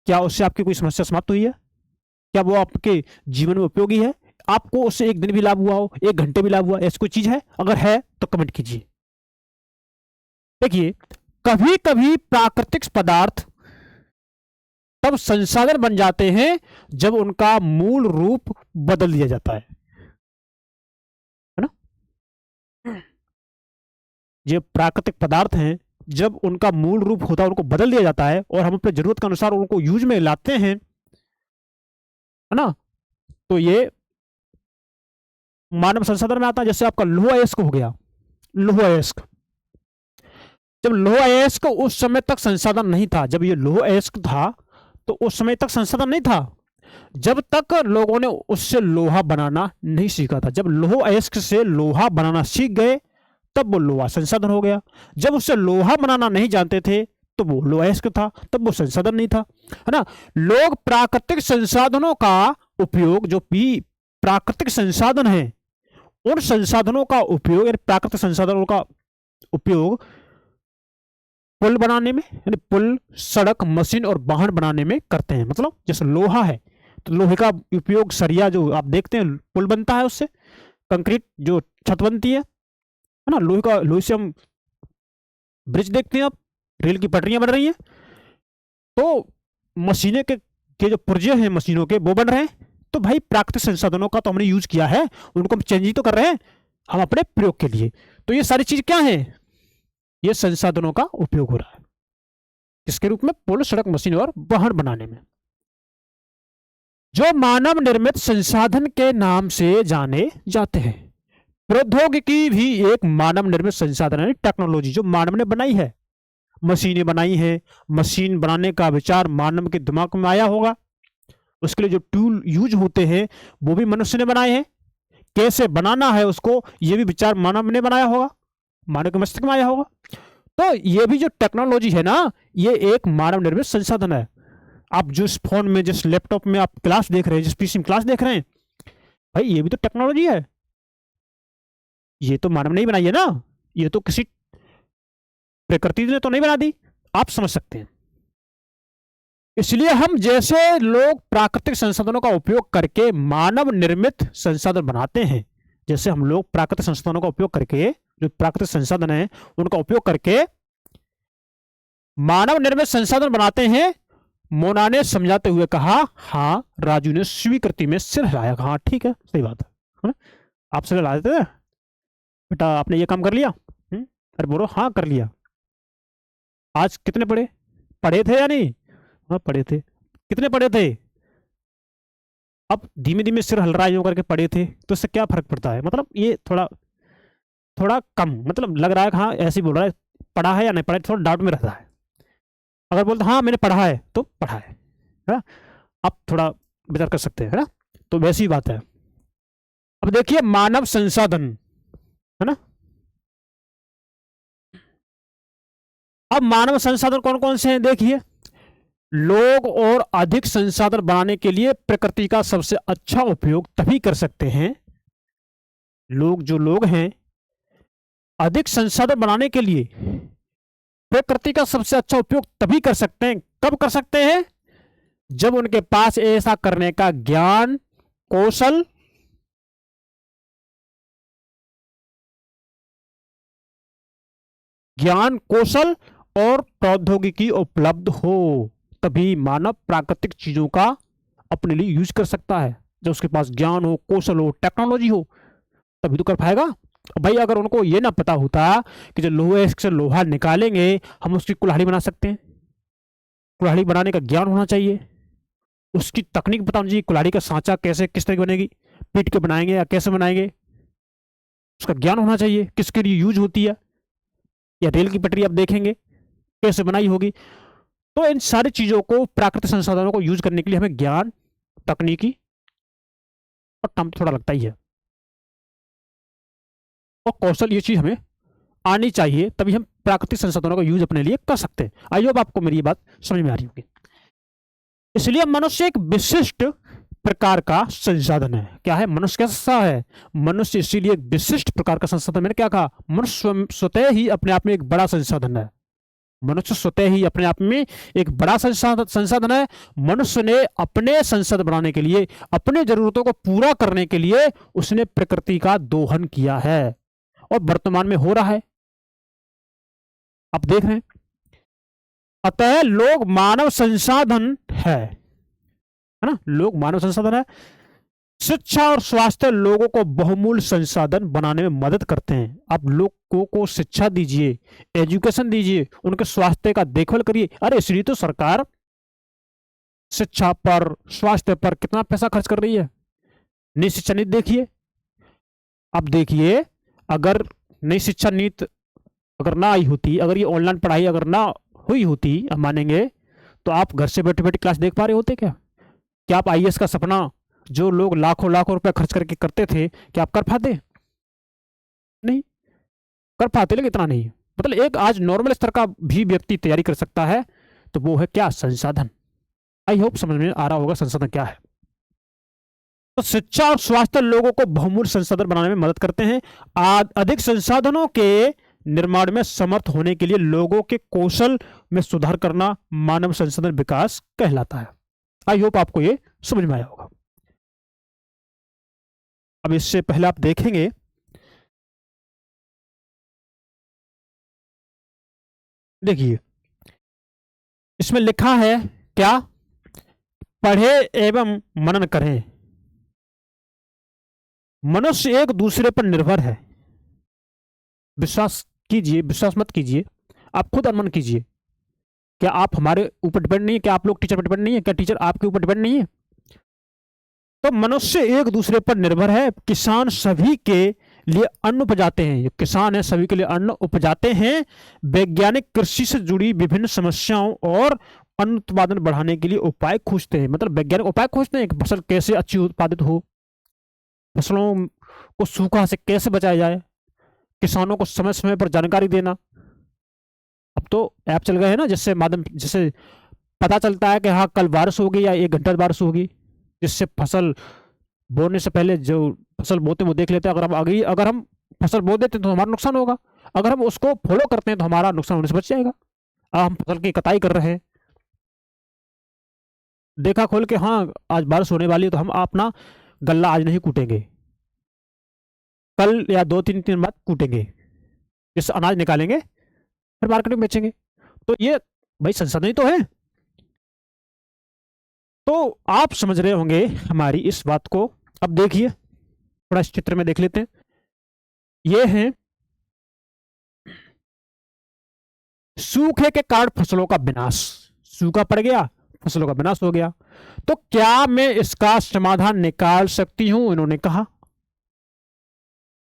क्या उससे आपकी कोई समस्या समाप्त हुई है? क्या वो आपके जीवन में उपयोगी है? आपको उससे एक दिन भी लाभ हुआ हो, एक घंटे भी लाभ हुआ, ऐसी कोई चीज है? अगर है तो कमेंट कीजिए। देखिए, कभी कभी प्राकृतिक पदार्थ तब संसाधन बन जाते हैं जब उनका मूल रूप बदल दिया जाता है ना? ये प्राकृतिक पदार्थ हैं, जब उनका मूल रूप होता है उनको बदल दिया जाता है और हम अपने जरूरत के अनुसार उनको यूज में लाते हैं, है ना? तो ये मानव संसाधन में आता है। जैसे आपका लोहा अयस्क हो गया, लोहा अयस्क, जब लोहा अयस्क उस समय तक संसाधन नहीं था, जब ये लोहा अयस्क था तो उस समय तक संसाधन नहीं था, जब तक लोगों ने उससे लोहा बनाना नहीं सीखा था। जब लोहा अयस्क से लोहा बनाना सीख गए तब वो लोहा संसाधन हो गया। जब उससे लोहा बनाना नहीं जानते थे तो वो लोहा अयस्क था, तब वो संसाधन नहीं था, है ना? लोग प्राकृतिक संसाधनों का उपयोग, जो भी प्राकृतिक संसाधन है, उन संसाधनों का उपयोग, यानी प्राकृतिक संसाधनों का उपयोग पुल बनाने में, यानी पुल, सड़क, मशीन और वाहन बनाने में करते हैं। मतलब जैसे लोहा है तो लोहे का उपयोग, सरिया जो आप देखते हैं पुल बनता है, उससे कंक्रीट जो छत बनती है ना, लोहे से हम ब्रिज देखते हैं, आप रेल की पटरियां बन रही हैं, तो मशीनें के जो पुर्जे हैं मशीनों के वो बन रहे हैं। तो भाई प्राकृतिक संसाधनों का तो हमने यूज किया है, उनको हम चेंज ही तो कर रहे हैं हम अपने प्रयोग के लिए। तो ये सारी चीज क्या है? ये संसाधनों का उपयोग हो रहा है किसके रूप में? पुल, सड़क, मशीन और वाहन बनाने में। जो मानव निर्मित संसाधन के नाम से जाने जाते हैं। प्रौद्योगिकी भी एक मानव निर्मित संसाधन है, टेक्नोलॉजी जो मानव ने बनाई है, मशीनें बनाई हैं। मशीन बनाने का विचार मानव के दिमाग में आया होगा, उसके लिए जो टूल यूज होते हैं वो भी मनुष्य ने बनाए हैं। कैसे बनाना है उसको, ये भी विचार मानव ने बनाया होगा, मानव के मस्तिष्क में आया होगा। तो ये भी जो टेक्नोलॉजी है ना, ये एक मानव निर्मित संसाधन है। आप जिस फोन में, जिस लैपटॉप में आप क्लास देख रहे हैं, जिस पीसी में क्लास देख रहे हैं, भाई ये भी तो टेक्नोलॉजी है, ये तो मानव ने ही बनाई है ना, ये तो किसी प्रकृति ने तो नहीं बना दी। आप समझ सकते हैं। इसलिए हम जैसे लोग प्राकृतिक संसाधनों का उपयोग करके मानव निर्मित संसाधन बनाते हैं, जैसे हम लोग प्राकृतिक संसाधनों का उपयोग करके, जो प्राकृतिक संसाधन है उनका उपयोग करके मानव निर्मित संसाधन बनाते हैं, मोना ने समझाते हुए कहा। हाँ, राजू ने स्वीकृति में सिर हिलाया। हाँ ठीक है, सही बात है। आप सिर हिला देते बेटा, आपने ये काम कर लिया? अरे बोलो हाँ कर लिया। आज कितने पढ़े? पढ़े थे या नहीं? हाँ पढ़े थे। कितने पढ़े थे? अब धीमे धीमे सिर हल रहा है, यूं करके पढ़े थे, तो इससे क्या फर्क पड़ता है? मतलब ये थोड़ा थोड़ा कम, मतलब लग रहा है हाँ ऐसे ही बोल रहा है, पढ़ा है या नहीं पढ़ा, थोड़ा डाउट में रहता है। अगर बोलते हाँ मैंने पढ़ा है तो पढ़ा है ना, आप थोड़ा विचार कर सकते हैं, है ना? तो वैसी बात है। अब देखिए मानव संसाधन, है ना? अब मानव संसाधन कौन कौन से हैं देखिए। लोग और अधिक संसाधन बनाने के लिए प्रकृति का सबसे अच्छा उपयोग तभी कर सकते हैं, लोग हैं, अधिक संसाधन बनाने के लिए प्रकृति का सबसे अच्छा उपयोग तभी कर सकते हैं। कब कर सकते हैं? जब उनके पास ऐसा करने का ज्ञान, कौशल, और प्रौद्योगिकी उपलब्ध हो, तभी मानव प्राकृतिक चीजों का अपने लिए यूज कर सकता है। जब उसके पास ज्ञान हो, कौशल हो, टेक्नोलॉजी हो, तभी तो कर पाएगा। भाई अगर उनको ये ना पता होता कि जो लोहे से लोहा निकालेंगे हम उसकी कुल्हाड़ी बना सकते हैं, कुल्हाड़ी बनाने का ज्ञान होना चाहिए, उसकी तकनीक बतानी चाहिए, कुल्हाड़ी का सांचा कैसे, किस तरह की बनेगी, पीट के बनाएंगे या कैसे बनाएंगे, उसका ज्ञान होना चाहिए, किसके लिए यूज होती है, या रेल की पटरी आप देखेंगे कैसे बनाई होगी। तो इन सारी चीजों को, प्राकृतिक संसाधनों को यूज करने के लिए हमें ज्ञान, तकनीकी और टाइम थोड़ा लगता ही है, और कौशल ये चीज हमें आनी चाहिए, तभी हम प्राकृतिक संसाधनों का यूज अपने लिए कर सकते हैं। आई होप आपको मेरी ये बात समझ में आ रही होगी। इसलिए मनुष्य एक विशिष्ट प्रकार का संसाधन है। क्या है? मनुष्य कैसा है? मनुष्य इसीलिए एक विशिष्ट प्रकार का संसाधन। मैंने क्या कहा? मनुष्य स्वतः ही अपने आप में एक बड़ा संसाधन है। मनुष्य स्वतः ही अपने आप में एक बड़ा संसाधन है। मनुष्य ने अपने संसद बनाने के लिए, अपने जरूरतों को पूरा करने के लिए उसने प्रकृति का दोहन किया है, और वर्तमान में हो रहा है, आप देख रहे हैं। अतः लोग मानव संसाधन है ना? लोग मानव संसाधन है। शिक्षा और स्वास्थ्य लोगों को बहुमूल्य संसाधन बनाने में मदद करते हैं। आप लोगों को शिक्षा दीजिए, एजुकेशन दीजिए, उनके स्वास्थ्य का देखभाल करिए। अरे इसलिए तो सरकार शिक्षा पर, स्वास्थ्य पर कितना पैसा खर्च कर रही है। नई शिक्षा नीति देखिए, अब देखिए, अगर नई शिक्षा नीति अगर ना आई होती, अगर ये ऑनलाइन पढ़ाई अगर ना हुई होती, हम मानेंगे, तो आप घर से बैठे बैठे क्लास देख पा रहे होते क्या? क्या आप आईएएस का सपना जो लोग लाखों लाखों रुपए खर्च करके करते थे, क्या आप कर पाते? नहीं कर पाते, लेकिन इतना नहीं। मतलब एक आज नॉर्मल स्तर का भी व्यक्ति तैयारी कर सकता है, तो वो है क्या? संसाधन। आई होप समझ में आ रहा होगा संसाधन क्या है। तो शिक्षा और स्वास्थ्य लोगों को बहुमूल्य संसाधन बनाने में मदद करते हैं। अधिक संसाधनों के निर्माण में समर्थ होने के लिए लोगों के कौशल में सुधार करना मानव संसाधन विकास कहलाता है। आई होप आपको ये समझ में आया होगा। अब इससे पहले आप देखेंगे, देखिए इसमें लिखा है क्या? पढ़े एवं मनन करें। मनुष्य एक दूसरे पर निर्भर है। विश्वास कीजिए, विश्वास मत कीजिए, आप खुद अनुमान कीजिए। क्या आप हमारे ऊपर डिपेंड नहीं है? क्या आप लोग टीचर पर डिपेंड नहीं है? क्या टीचर आपके ऊपर डिपेंड नहीं है? तो मनुष्य एक दूसरे पर निर्भर है। किसान सभी के लिए अन्न उपजाते हैं। ये किसान है, सभी के लिए अन्न उपजाते हैं। वैज्ञानिक कृषि से जुड़ी विभिन्न समस्याओं और अन्न उत्पादन बढ़ाने के लिए उपाय खोजते हैं। मतलब वैज्ञानिक उपाय खोजते हैं कि फसल कैसे अच्छी उत्पादित हो, फसलों को सूखा से कैसे बचाया जाए, किसानों को समय समय पर जानकारी देना। अब तो ऐप चल गए हैं ना, जिससे माध्यम, जिससे पता चलता है कि हाँ कल बारिश होगी या 1 घंटा बारिश होगी, जिससे फसल बोने से पहले जो फसल बोते हैं वो देख लेते हैं। अगर हम फसल बो देते हैं तो हमारा नुकसान होगा, अगर हम उसको फॉलो करते हैं तो हमारा नुकसान होने से बच जाएगा। अब हम फसल की कटाई कर रहे हैं, देखा खोल के हाँ आज बारिश होने वाली है, तो हम अपना गल्ला आज नहीं कूटेंगे, कल या 2-3 दिन बाद कूटेंगे, जिससे अनाज निकालेंगे फिर मार्केट में बेचेंगे। तो ये भाई संसाधन ही तो है। तो आप समझ रहे होंगे हमारी इस बात को। अब देखिए थोड़ा इस चित्र में देख लेते हैं। ये है सूखे के कारण फसलों का विनाश। सूखा पड़ गया, फसलों का विनाश हो गया। तो क्या मैं इसका समाधान निकाल सकती हूं? इन्होंने कहा,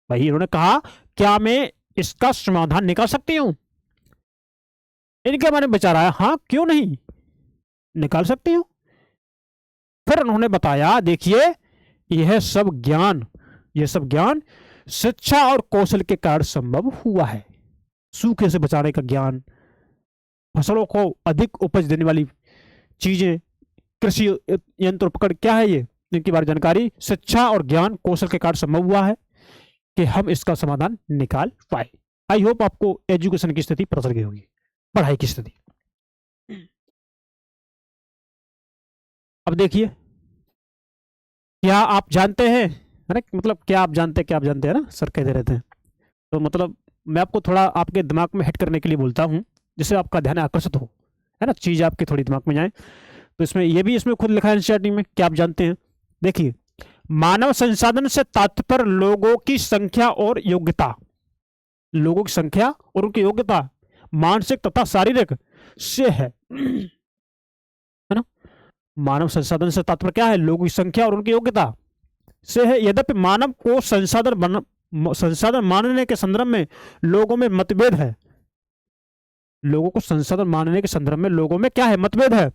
भाई इन्होंने कहा क्या मैं इसका समाधान निकाल सकती हूं? इनके मन में विचार आया, हाँ क्यों नहीं, निकाल सकती हूं। फिर उन्होंने बताया, देखिए यह सब ज्ञान शिक्षा और कौशल के कारण संभव हुआ है। सूखे से बचाने का ज्ञान, फसलों को अधिक उपज देने वाली चीजें, कृषि यंत्र उपकरण, क्या है ये, इनके बारे में जानकारी शिक्षा और ज्ञान कौशल के कारण संभव हुआ है कि हम इसका समाधान निकाल पाए। आई होप आपको एजुकेशन की स्थिति पता चल गई होगी, पढ़ाई की स्थिति। अब देखिए, क्या आप जानते हैं, है ना, मतलब क्या आप जानते हैं ना, सर कहते रहते हैं। तो मतलब मैं आपको थोड़ा आपके दिमाग में हिट करने के लिए बोलता हूँ, जिससे आपका ध्यान आकर्षित हो, है ना, चीज़ आपके थोड़ी दिमाग में जाए। तो इसमें खुद लिखा है एनसीईआरटी में, क्या आप जानते हैं? देखिए, मानव संसाधन से तात्पर्य लोगों की संख्या और योग्यता, लोगों की संख्या और उनकी योग्यता मानसिक तथा शारीरिक से है ना। मानव संसाधन से तात्पर्य क्या है? लोगों की संख्या और उनकी योग्यता से है। यद्यपि मानव को संसाधन मानने के संदर्भ में लोगों में मतभेद है। लोगों को संसाधन मानने के संदर्भ में लोगों में क्या है? मतभेद है।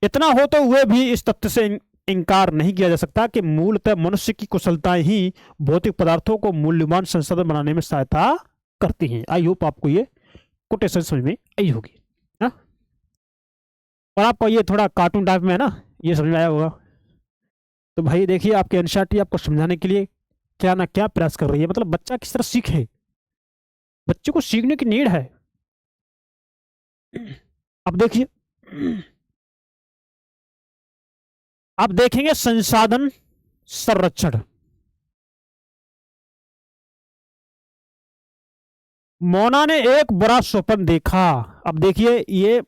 इतना होते हुए भी इस तथ्य से इनकार नहीं किया जा सकता कि मूलतः मनुष्य की कुशलताएं ही भौतिक पदार्थों को मूल्यवान संसाधन बनाने में सहायता करती हैं। आई होप आपको ये कोटेशन समझ में आई होगी ना। और आपको ये थोड़ा कार्टून टाइप में है ना, ये समझ में आया होगा। तो भाई देखिए, आपके एनसीईआरटी आपको समझाने के लिए क्या ना क्या प्रयास कर रही है, मतलब बच्चा किस तरह सीखे, बच्चे को सीखने की नीड है। अब देखिए, आप देखेंगे संसाधन संरक्षण। मोना ने एक बड़ा स्वप्न देखा। अब देखिए, ये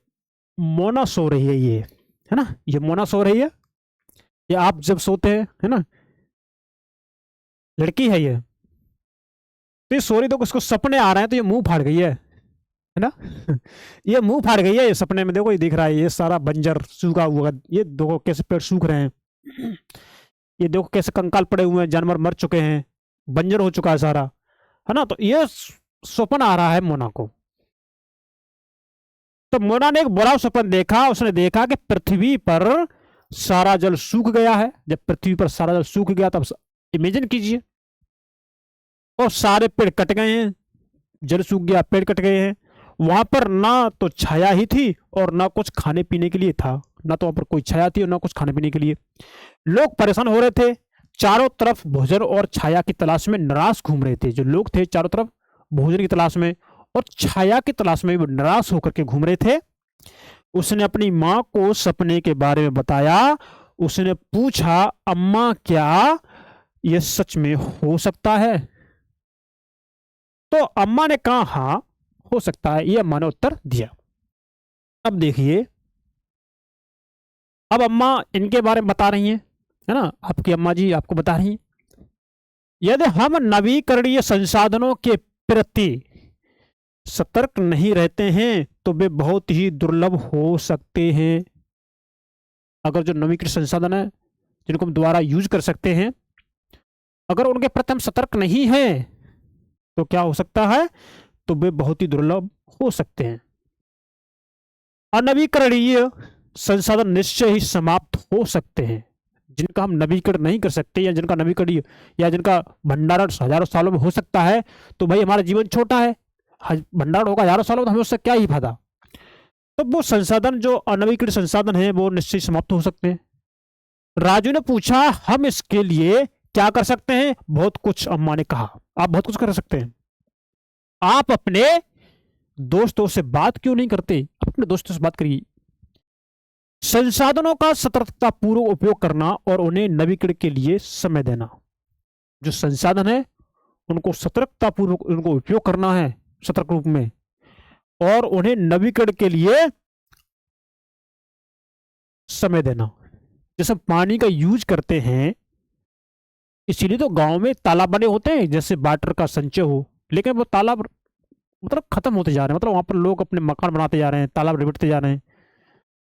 मोना सो रही है, ये है ना, ये मोना सो रही है, ये आप जब सोते हैं है ना, लड़की है ये, तो ये सो रही, तो उसको सपने आ रहे हैं, तो ये मुंह फाड़ गई है ना। ये मुंह फाड़ गई है, ये सपने में देखो, ये दिख रहा है, ये सारा बंजर सूखा हुआ, ये देखो कैसे पेड़ सूख रहे हैं, ये देखो कैसे कंकाल पड़े हुए हैं, जानवर मर चुके हैं, बंजर हो चुका है सारा, है ना। तो ये स्वप्न आ रहा है मोना को। तो मोना ने एक बड़ा स्वप्न देखा। उसने देखा कि पृथ्वी पर सारा जल सूख गया है। जब पृथ्वी पर सारा जल सूख गया, तब इमेजिन कीजिए, और सारे पेड़ कट गए हैं, जल सूख गया, पेड़ कट गए हैं, वहां पर ना तो छाया ही थी और ना कुछ खाने पीने के लिए था, ना तो वहां पर कोई छाया थी और ना कुछ खाने पीने के लिए। लोग परेशान हो रहे थे, चारों तरफ भोजन और छाया की तलाश में निराश घूम रहे थे। जो लोग थे चारों तरफ भोजन की तलाश में और छाया की तलाश में भी निराश होकर के घूम रहे थे। उसने अपनी माँ को सपने के बारे में बताया। उसने पूछा, अम्मा क्या यह सच में हो सकता है? तो अम्मा ने कहा, हाँ हो सकता है, ये अम्मा ने उत्तर दिया। अब देखिए, अब अम्मा इनके बारे में बता रही हैं, है ना, आपकी अम्मा जी आपको बता रही हैं, यदि हम नवीकरणीय संसाधनों के प्रति सतर्क नहीं रहते हैं तो वे बहुत ही दुर्लभ हो सकते हैं। अगर जो नवीकरणीय संसाधन है जिनको हम दोबारा यूज कर सकते हैं, अगर उनके प्रति हम सतर्क नहीं है तो क्या हो सकता है, तो वे बहुत ही दुर्लभ हो सकते हैं। अनवीकरणीय संसाधन निश्चय ही समाप्त हो सकते हैं। जिनका हम नवीकरण नहीं कर सकते, या जिनका नवीकरणीय या जिनका भंडारण हजारों सालों में हो सकता है, तो भाई हमारा जीवन छोटा है, भंडारण होगा हजारों सालों में, तो हमें उससे क्या ही फायदा। तो वो संसाधन जो अनवीकरणीय संसाधन है वो निश्चय समाप्त हो सकते हैं। राजू ने पूछा, हम इसके लिए क्या कर सकते हैं? बहुत कुछ, अम्मा ने कहा, आप बहुत कुछ कर सकते हैं। आप अपने दोस्तों से बात क्यों नहीं करते? अपने दोस्तों से बात करिए। संसाधनों का सतर्कता पूर्वक उपयोग करना और उन्हें नवीकरण के लिए समय देना। जो संसाधन है उनको सतर्कता पूर्वक उनको उपयोग करना है, सतर्क रूप में, और उन्हें नवीकरण के लिए समय देना। जैसे पानी का यूज करते हैं, इसीलिए तो गांव में तालाब बने होते हैं, जैसे वाटर का संचय हो, लेकिन वो तालाब मतलब खत्म होते जा रहे हैं, मतलब वहां पर लोग अपने मकान बनाते जा रहे हैं, तालाब रिपटते जा रहे हैं।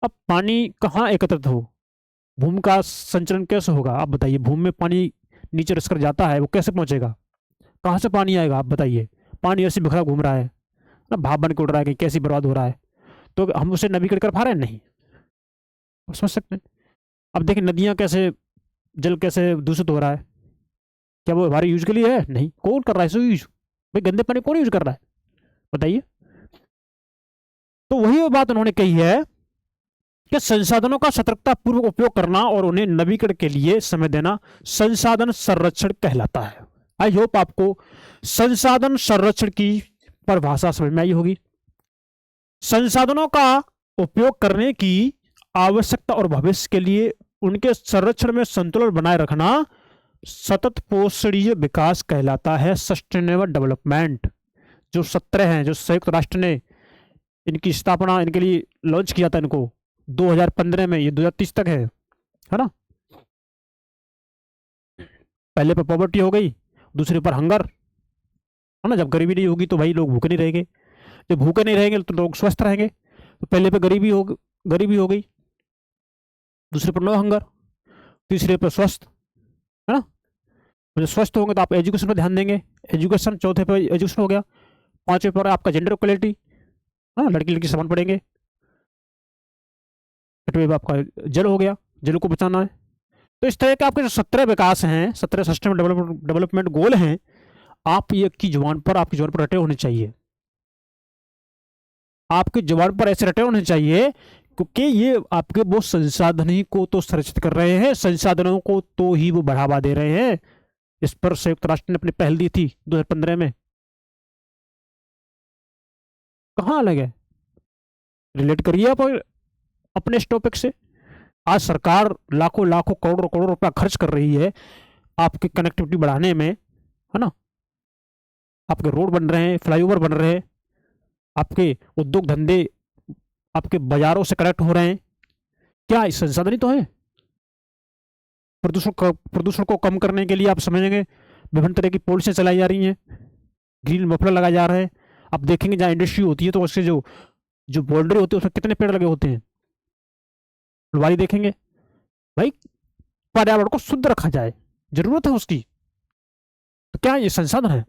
अब पानी कहाँ एकत्रित हो? भूमि का संचरण कैसे होगा? आप बताइए, भूमि में पानी नीचे रिस कर जाता है, वो कैसे पहुंचेगा? कहाँ से पानी आएगा? आप बताइए। पानी ऐसे बिखरा घूम रहा है ना, भाप बन के उड़ रहा है, कहीं कैसी बर्बाद हो रहा है, तो हम उसे नवीकरण कर पा रहे हैं? नहीं। आप समझ सकते हैं। अब देखिए, नदियां कैसे, जल कैसे दूषित हो रहा है, क्या वो हमारे यूज के लिए है? नहीं। कौन कर रहा है इसे यूज? भाई गंदे पानी कौन यूज कर रहा है, बताइए। तो वही वो बात उन्होंने कही है कि संसाधनों का सतर्कता पूर्वक उपयोग करना और उन्हें नवीकरण के लिए समय देना संसाधन संरक्षण कहलाता है। आई होप आपको संसाधन संरक्षण की परिभाषा समझ में आई होगी। संसाधनों का उपयोग करने की आवश्यकता और भविष्य के लिए उनके संरक्षण में संतुलन बनाए रखना सतत पोषणीय विकास कहलाता है, सस्टेनेबल डेवलपमेंट। जो 17 हैं, जो संयुक्त राष्ट्र ने इनकी स्थापना इनके लिए लॉन्च किया था, इनको 2015 में, ये 2030 तक है ना। पहले पर पॉवर्टी हो गई, दूसरे पर हंगर, है ना। जब गरीबी नहीं होगी तो भाई लोग भूखे नहीं रहेंगे, जब भूखे नहीं रहेंगे तो लोग स्वस्थ रहेंगे। तो पहले पे गरीबी हो गई, दूसरे पर नो हंगर, तीसरे पर स्वस्थ, है ना। जब स्वस्थ होंगे तो आप एजुकेशन पर ध्यान देंगे, एजुकेशन, चौथे पर एजुकेशन हो गया, पांचवें पर आपका जेंडर इक्वलिटी, हाँ, लड़की लड़की समान पढ़ेंगे, छठवें पर आपका जल हो गया, जल को बचाना है, तो इस तरह के आपके जो 17 विकास हैं, 17 सस्टेनेबल डेवलपमेंट गोल हैं, आप ये आपकी जुबान पर रटे होने चाहिए, आपकी जुबान पर ऐसे रटे होने चाहिए, क्योंकि ये आपके वो संसाधन ही को तो संरक्षित कर रहे हैं, संसाधनों को तो ही वो बढ़ावा दे रहे हैं। इस पर संयुक्त राष्ट्र ने अपनी पहल दी थी 2015 में। कहाँ अलग है? रिलेट करिए आप अपने इस टॉपिक से। आज सरकार लाखों लाखों करोड़ों करोड़ रुपया खर्च कर रही है आपकी कनेक्टिविटी बढ़ाने में, है ना। आपके रोड बन रहे हैं, फ्लाईओवर बन रहे हैं, आपके उद्योग धंधे आपके बाजारों से कनेक्ट हो रहे हैं। क्या इस संसाधन ही तो है? प्रदूषण को कम करने के लिए आप समझेंगे विभिन्न तरह की पॉलिसियां चलाई जा रही हैं, ग्रीन मफलर लगाया जा रहा है। आप देखेंगे जहाँ इंडस्ट्री होती है तो उसके जो जो बाउंड्री होती है उसमें कितने पेड़ लगे होते हैं, फुलवारी देखेंगे। भाई पर्यावरण को शुद्ध रखा जाए, जरूरत है उसकी, तो क्या ये संसाधन है?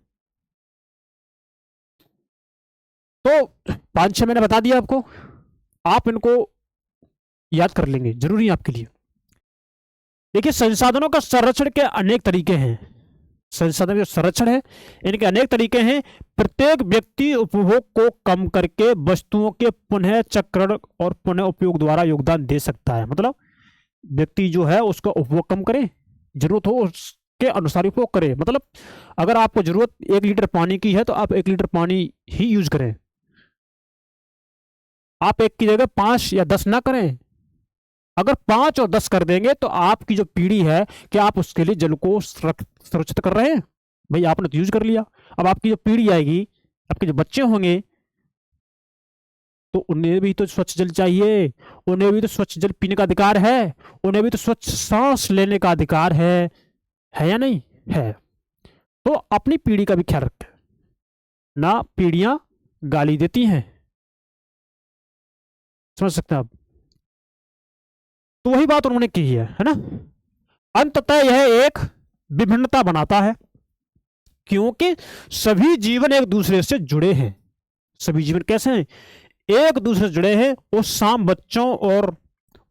तो 5-6 मैंने बता दिया आपको, आप इनको याद कर लेंगे, जरूरी है आपके लिए। देखिए संसाधनों का संरक्षण के अनेक तरीके हैं, संसाधन का संरक्षण है इनके अनेक तरीके हैं। प्रत्येक व्यक्ति उपभोग को कम करके वस्तुओं के पुनः चक्रण और पुनः उपयोग द्वारा योगदान दे सकता है। मतलब व्यक्ति जो है उसका उपभोग कम करे, जरूरत हो उसके अनुसार उपयोग करे। मतलब अगर आपको जरूरत 1 लीटर पानी की है तो आप 1 लीटर पानी ही यूज करें, आप 1 की जगह 5 या 10 ना करें। अगर 5 और 10 कर देंगे तो आपकी जो पीढ़ी है, क्या आप उसके लिए जल को सुरक्षित कर रहे हैं? भाई आपने तो यूज कर लिया, अब आपकी जो पीढ़ी आएगी, आपके जो बच्चे होंगे, तो उन्हें भी तो स्वच्छ जल चाहिए, उन्हें भी तो स्वच्छ जल पीने का अधिकार है, उन्हें भी तो स्वच्छ सांस लेने का अधिकार है या नहीं है? तो अपनी पीढ़ी का भी ख्याल रखें ना, पीढ़ियां गाली देती हैं, समझ सकते हैं आप। तो वही बात उन्होंने की है ना। अंततः यह एक विभिन्नता बनाता है, क्योंकि सभी जीवन एक दूसरे से जुड़े हैं। सभी जीवन कैसे हैं? एक दूसरे से जुड़े हैं। उस शाम बच्चों और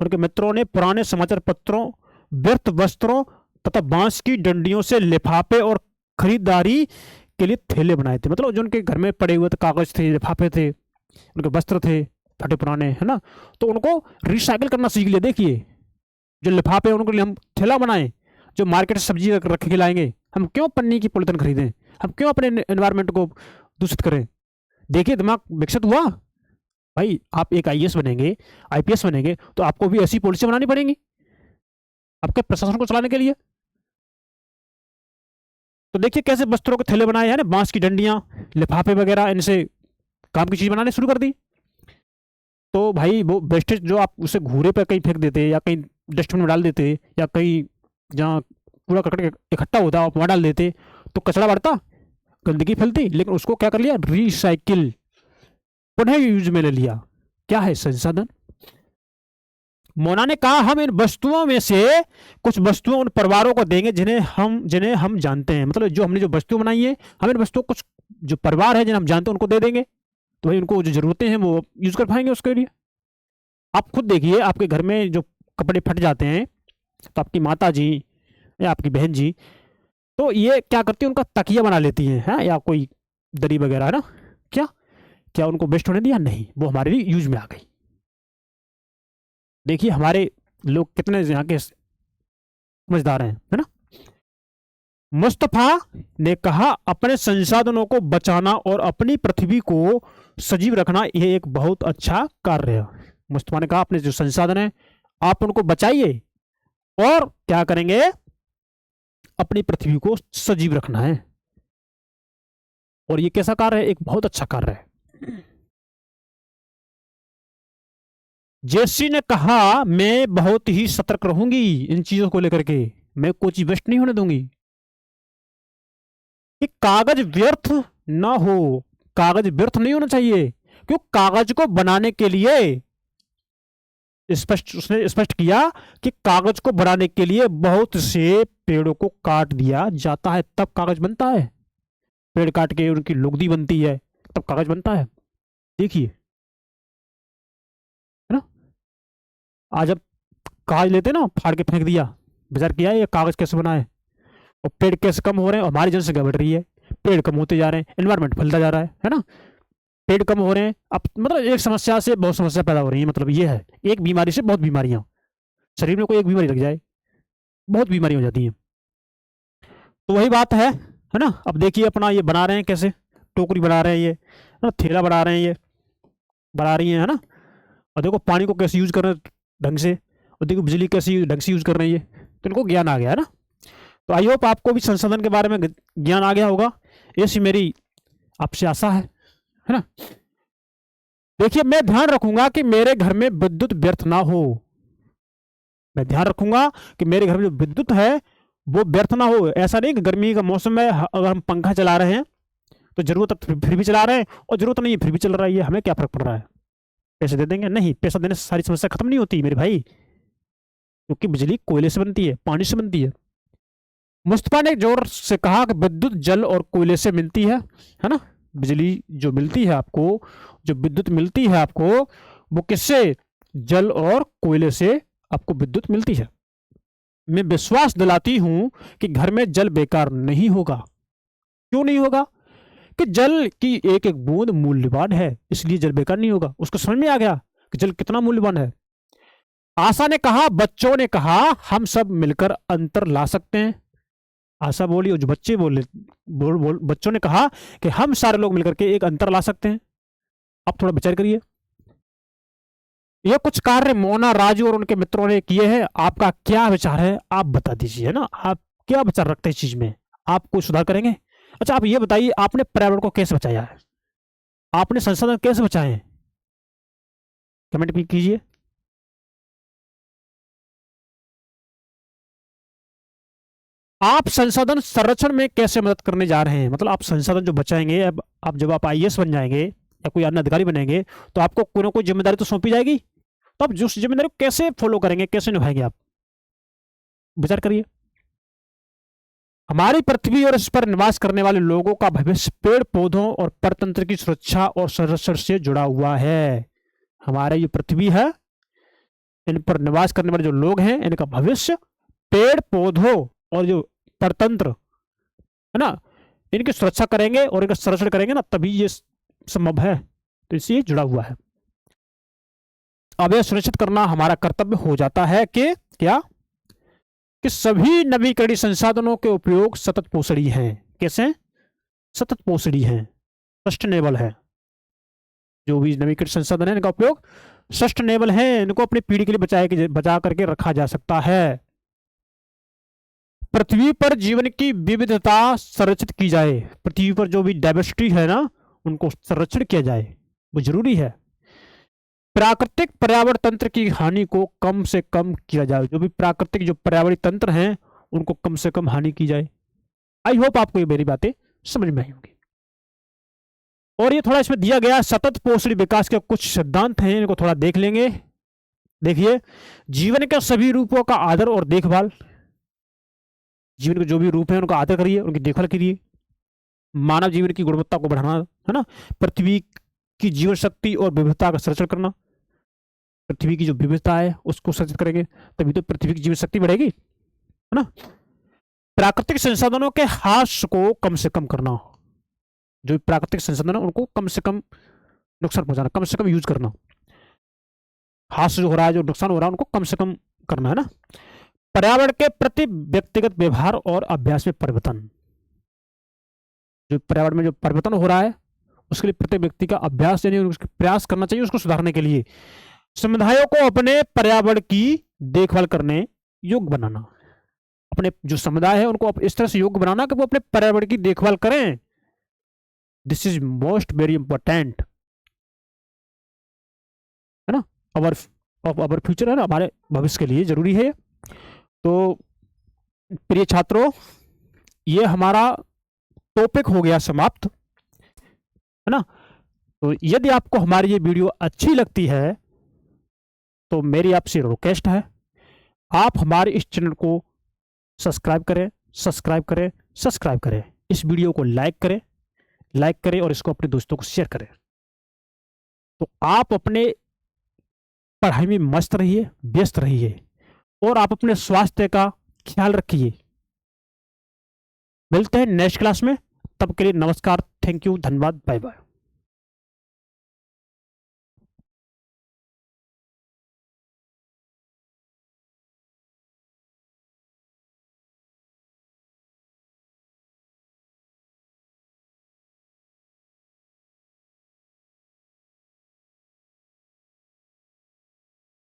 उनके मित्रों ने पुराने समाचार पत्रों, व्यर्थ वस्त्रों तथा बांस की डंडियों से लिफाफे और खरीदारी के लिए थैले बनाए थे। मतलब जो उनके घर में पड़े हुए थे, कागज थे, लिफाफे थे, उनके वस्त्र थे फटे पुराने, है ना, तो उनको रिसाइकिल करना सीख लिया। देखिए जो लिफाफे उनके लिए हम थैला बनाए, जो मार्केट से सब्जी रख के लाएंगे, हम क्यों पन्नी की पॉलिथीन खरीदें, हम क्यों अपने एनवायरनमेंट को दूषित करें? देखिए दिमाग विकसित हुआ। भाई आप एक आईएएस बनेंगे, आईपीएस बनेंगे, तो आपको भी ऐसी पॉलिसी बनानी पड़ेगी आपके प्रशासन को चलाने के लिए। तो देखिए कैसे वस्त्रों के थैले बनाए हैं ना, बांस की डंडियां, लिफाफे वगैरह, इनसे काम की चीज बनाने शुरू कर दी। तो भाई वो वेस्टेज जो आप उसे घूरे पर कहीं फेंक देते या कहीं डस्टबिन में डाल देते या कहीं जहाँ कूड़ा करकट इकट्ठा होता आप वहाँ डाल देते, तो कचरा बढ़ता, गंदगी फैलती। लेकिन उसको क्या कर लिया, रिसाइकिल, पुनः यूज में ले लिया। क्या है? संसाधन। मोना ने कहा हम इन वस्तुओं में से कुछ वस्तुओं उन परिवारों को देंगे जिन्हें हम जानते हैं। मतलब जो हमने जो वस्तु बनाई है, हम इन वस्तुओं कुछ जो परिवार है जिन्हें हम जानते हैं उनको दे देंगे, तो भाई उनको जो जरूरतें हैं वो यूज कर पाएंगे उसके लिए। आप खुद देखिए आपके घर में जो कपड़े फट जाते हैं, तो आपकी माता जी या आपकी बहन जी तो ये क्या करती है, उनका तकिया बना लेती है, या कोई दरी वगैरह, है ना। क्या क्या उनको वेस्ट होने दिया? नहीं, वो हमारे लिए यूज में आ गई। देखिए हमारे लोग कितने यहाँ के समझदार हैं, है ना। मुस्तफा ने कहा अपने संसाधनों को बचाना और अपनी पृथ्वी को सजीव रखना यह एक बहुत अच्छा कार्य है। मुस्तफा ने कहा अपने जो संसाधन है आप उनको बचाइए और क्या करेंगे, अपनी पृथ्वी को सजीव रखना है। और ये कैसा कार्य है? एक बहुत अच्छा कार्य है। जेसी ने कहा मैं बहुत ही सतर्क रहूंगी इन चीजों को लेकर के, मैं कोई चीज वेस्ट नहीं होने दूंगी कि कागज व्यर्थ ना हो। कागज व्यर्थ नहीं होना चाहिए, क्यों? कागज को बनाने के लिए उसने स्पष्ट किया कि कागज को बनाने के लिए बहुत से पेड़ों को काट दिया जाता है, तब कागज बनता है। पेड़ काट के उनकी लुगदी बनती है, तब कागज बनता है। देखिए, है ना। आज अब कागज लेते ना, फाड़ के फेंक दिया, विचार किया है ये कागज कैसे बना है, और पेड़ कैसे कम हो रहे हैं, और हमारी जनसंख्या बढ़ रही है, पेड़ कम होते जा रहे हैं, एनवायरमेंट फैलता जा रहा है ना। पेड़ कम हो रहे हैं, अब मतलब एक समस्या से बहुत समस्या पैदा हो रही है, मतलब ये है, एक बीमारी से बहुत बीमारियां, शरीर में कोई एक बीमारी लग जाए बहुत बीमारी हो जाती है। तो वही बात है ना। अब देखिए अपना ये बना रहे हैं कैसे, टोकरी बना रहे हैं ये, है ना, थैला बना रहे हैं ये, बना रही है ना। और देखो पानी को कैसे यूज कर रहे हैं ढंग से, और देखो बिजली कैसे ढंग से यूज कर रहे हैं ये, तो इनको ज्ञान आ गया है ना। तो आई होप आपको भी संसाधन के बारे में ज्ञान आ गया होगा, ऐसी मेरी आपसे आशा है ना। देखिए मैं ध्यान रखूंगा कि मेरे घर में विद्युत व्यर्थ ना हो, मैं ध्यान रखूंगा कि मेरे घर में जो विद्युत है वो व्यर्थ ना हो। ऐसा नहीं कि गर्मी का मौसम है, अगर हम पंखा चला रहे हैं तो जरूरत है फिर भी चला रहे हैं, और जरूरत नहीं है फिर भी चल रहा है, ये हमें क्या फर्क पड़ रहा है, पैसे दे देंगे? नहीं, पैसा देने से सारी समस्या खत्म नहीं होती मेरे भाई, क्योंकि बिजली कोयले से बनती है, पानी से बनती है। मुस्तफा ने जोर से कहा कि विद्युत जल और कोयले से मिलती है ना। बिजली जो मिलती है आपको, जो विद्युत मिलती है आपको, वो किससे? जल और कोयले से आपको विद्युत मिलती है। मैं विश्वास दिलाती हूं कि घर में जल बेकार नहीं होगा। क्यों नहीं होगा? कि जल की एक एक बूंद मूल्यवान है, इसलिए जल बेकार नहीं होगा। उसको समझ में आ गया कि जल कितना मूल्यवान है। आशा ने कहा, बच्चों ने कहा, हम सब मिलकर अंतर ला सकते हैं। आशा बोली और जो बच्चे बोल बच्चों ने कहा कि हम सारे लोग मिलकर के एक अंतर ला सकते हैं। अब थोड़ा विचार करिए, ये कुछ कार्य मोना, राजू और उनके मित्रों ने किए हैं। आपका क्या विचार है, आप बता दीजिए ना, आप क्या विचार रखते हैं इस चीज में, आप कोई सुधार करेंगे? अच्छा आप ये बताइए, आपने पर्यावरण को कैसे बचाया है, आपने संसाधन कैसे बचाए हैं, कमेंट भी कीजिए। आप संसाधन संरक्षण में कैसे मदद करने जा रहे हैं, मतलब आप संसाधन जो बचाएंगे, अब आप जब आप आईएएस बन जाएंगे या कोई अन्य अधिकारी बनेंगे तो आपको कोई ना कोई जिम्मेदारी तो सौंपी जाएगी, तो आप जिस जिम्मेदारी को कैसे फॉलो करेंगे, कैसे निभाएंगे, आप विचार करिए। हमारी पृथ्वी और इस पर निवास करने वाले लोगों का भविष्य पेड़ पौधों और परतंत्र की सुरक्षा और संरक्षण से जुड़ा हुआ है। हमारे जो पृथ्वी है, इन पर निवास करने वाले जो लोग हैं, इनका भविष्य पेड़ पौधों और जो परतंत्र है ना, इनकी सुरक्षा करेंगे और इनका संरक्षण करेंगे ना, तभी ये संभव है, तो इससे जुड़ा हुआ है। अब यह सुनिश्चित करना हमारा कर्तव्य हो जाता है कि क्या, कि सभी नवीकरणीय संसाधनों के उपयोग सतत पोषणी हैं। कैसे? सतत पोषणी हैं, सस्टेनेबल है। जो भी नवीकरणीय संसाधन है इनका उपयोग सस्टेनेबल है, इनको अपनी पीढ़ी के लिए बचा करके रखा जा सकता है। पृथ्वी पर जीवन की विविधता संरक्षित की जाए, पृथ्वी पर जो भी डाइवर्सिटी है ना, उनको संरक्षण किया जाए, वो जरूरी है। प्राकृतिक पर्यावरण तंत्र की हानि को कम से कम किया जाए, जो भी प्राकृतिक जो पर्यावरणीय तंत्र हैं उनको कम से कम हानि की जाए। आई होप आपको ये मेरी बातें समझ में आई होंगी। और ये थोड़ा इसमें दिया गया सतत पोषणी विकास के कुछ सिद्धांत हैं, इनको थोड़ा देख लेंगे। देखिए, जीवन के सभी रूपों का आदर और देखभाल, जीवन के जो भी रूप है उनका आदर करिए, उनकी देखभाल करिए। मानव जीवन की गुणवत्ता को बढ़ाना, है ना। पृथ्वी की जीवन शक्ति और विविधता का संरक्षण करना, पृथ्वी की जो विविधता है उसको संरक्षित करेंगे तभी तो पृथ्वी की जीवन शक्ति बढ़ेगी, है ना। प्राकृतिक संसाधनों के ह्रास को कम से कम करना, जो प्राकृतिक संसाधन है उनको कम से कम नुकसान पहुंचाना, कम से कम यूज करना। ह्रास जो हो रहा है, जो नुकसान हो रहा है, उनको कम से कम करना, है ना। पर्यावरण के प्रति व्यक्तिगत व्यवहार और अभ्यास में परिवर्तन, जो पर्यावरण में जो परिवर्तन हो रहा है उसके लिए प्रत्येक व्यक्ति का अभ्यास यानी उसके प्रयास करना चाहिए उसको सुधारने के लिए। समुदायों को अपने पर्यावरण की देखभाल करने योग्य बनाना, अपने जो समुदाय है उनको इस तरह से योग्य बनाना कि वो अपने पर्यावरण की देखभाल करें। This is most very important, है ना। अवर फ्यूचर है ना, हमारे भविष्य के लिए जरूरी है। तो प्रिय छात्रों, ये हमारा टॉपिक हो गया समाप्त, है ना। तो यदि आपको हमारी ये वीडियो अच्छी लगती है तो मेरी आपसे रिक्वेस्ट है, आप हमारे इस चैनल को सब्सक्राइब करें, सब्सक्राइब करें, सब्सक्राइब करें। इस वीडियो को लाइक करें और इसको अपने दोस्तों को शेयर करें। तो आप अपने पढ़ाई में मस्त रहिए, व्यस्त रहिए, और आप अपने स्वास्थ्य का ख्याल रखिए। मिलते हैं नेक्स्ट क्लास में, तब के लिए नमस्कार, थैंक यू, धन्यवाद, बाय बाय।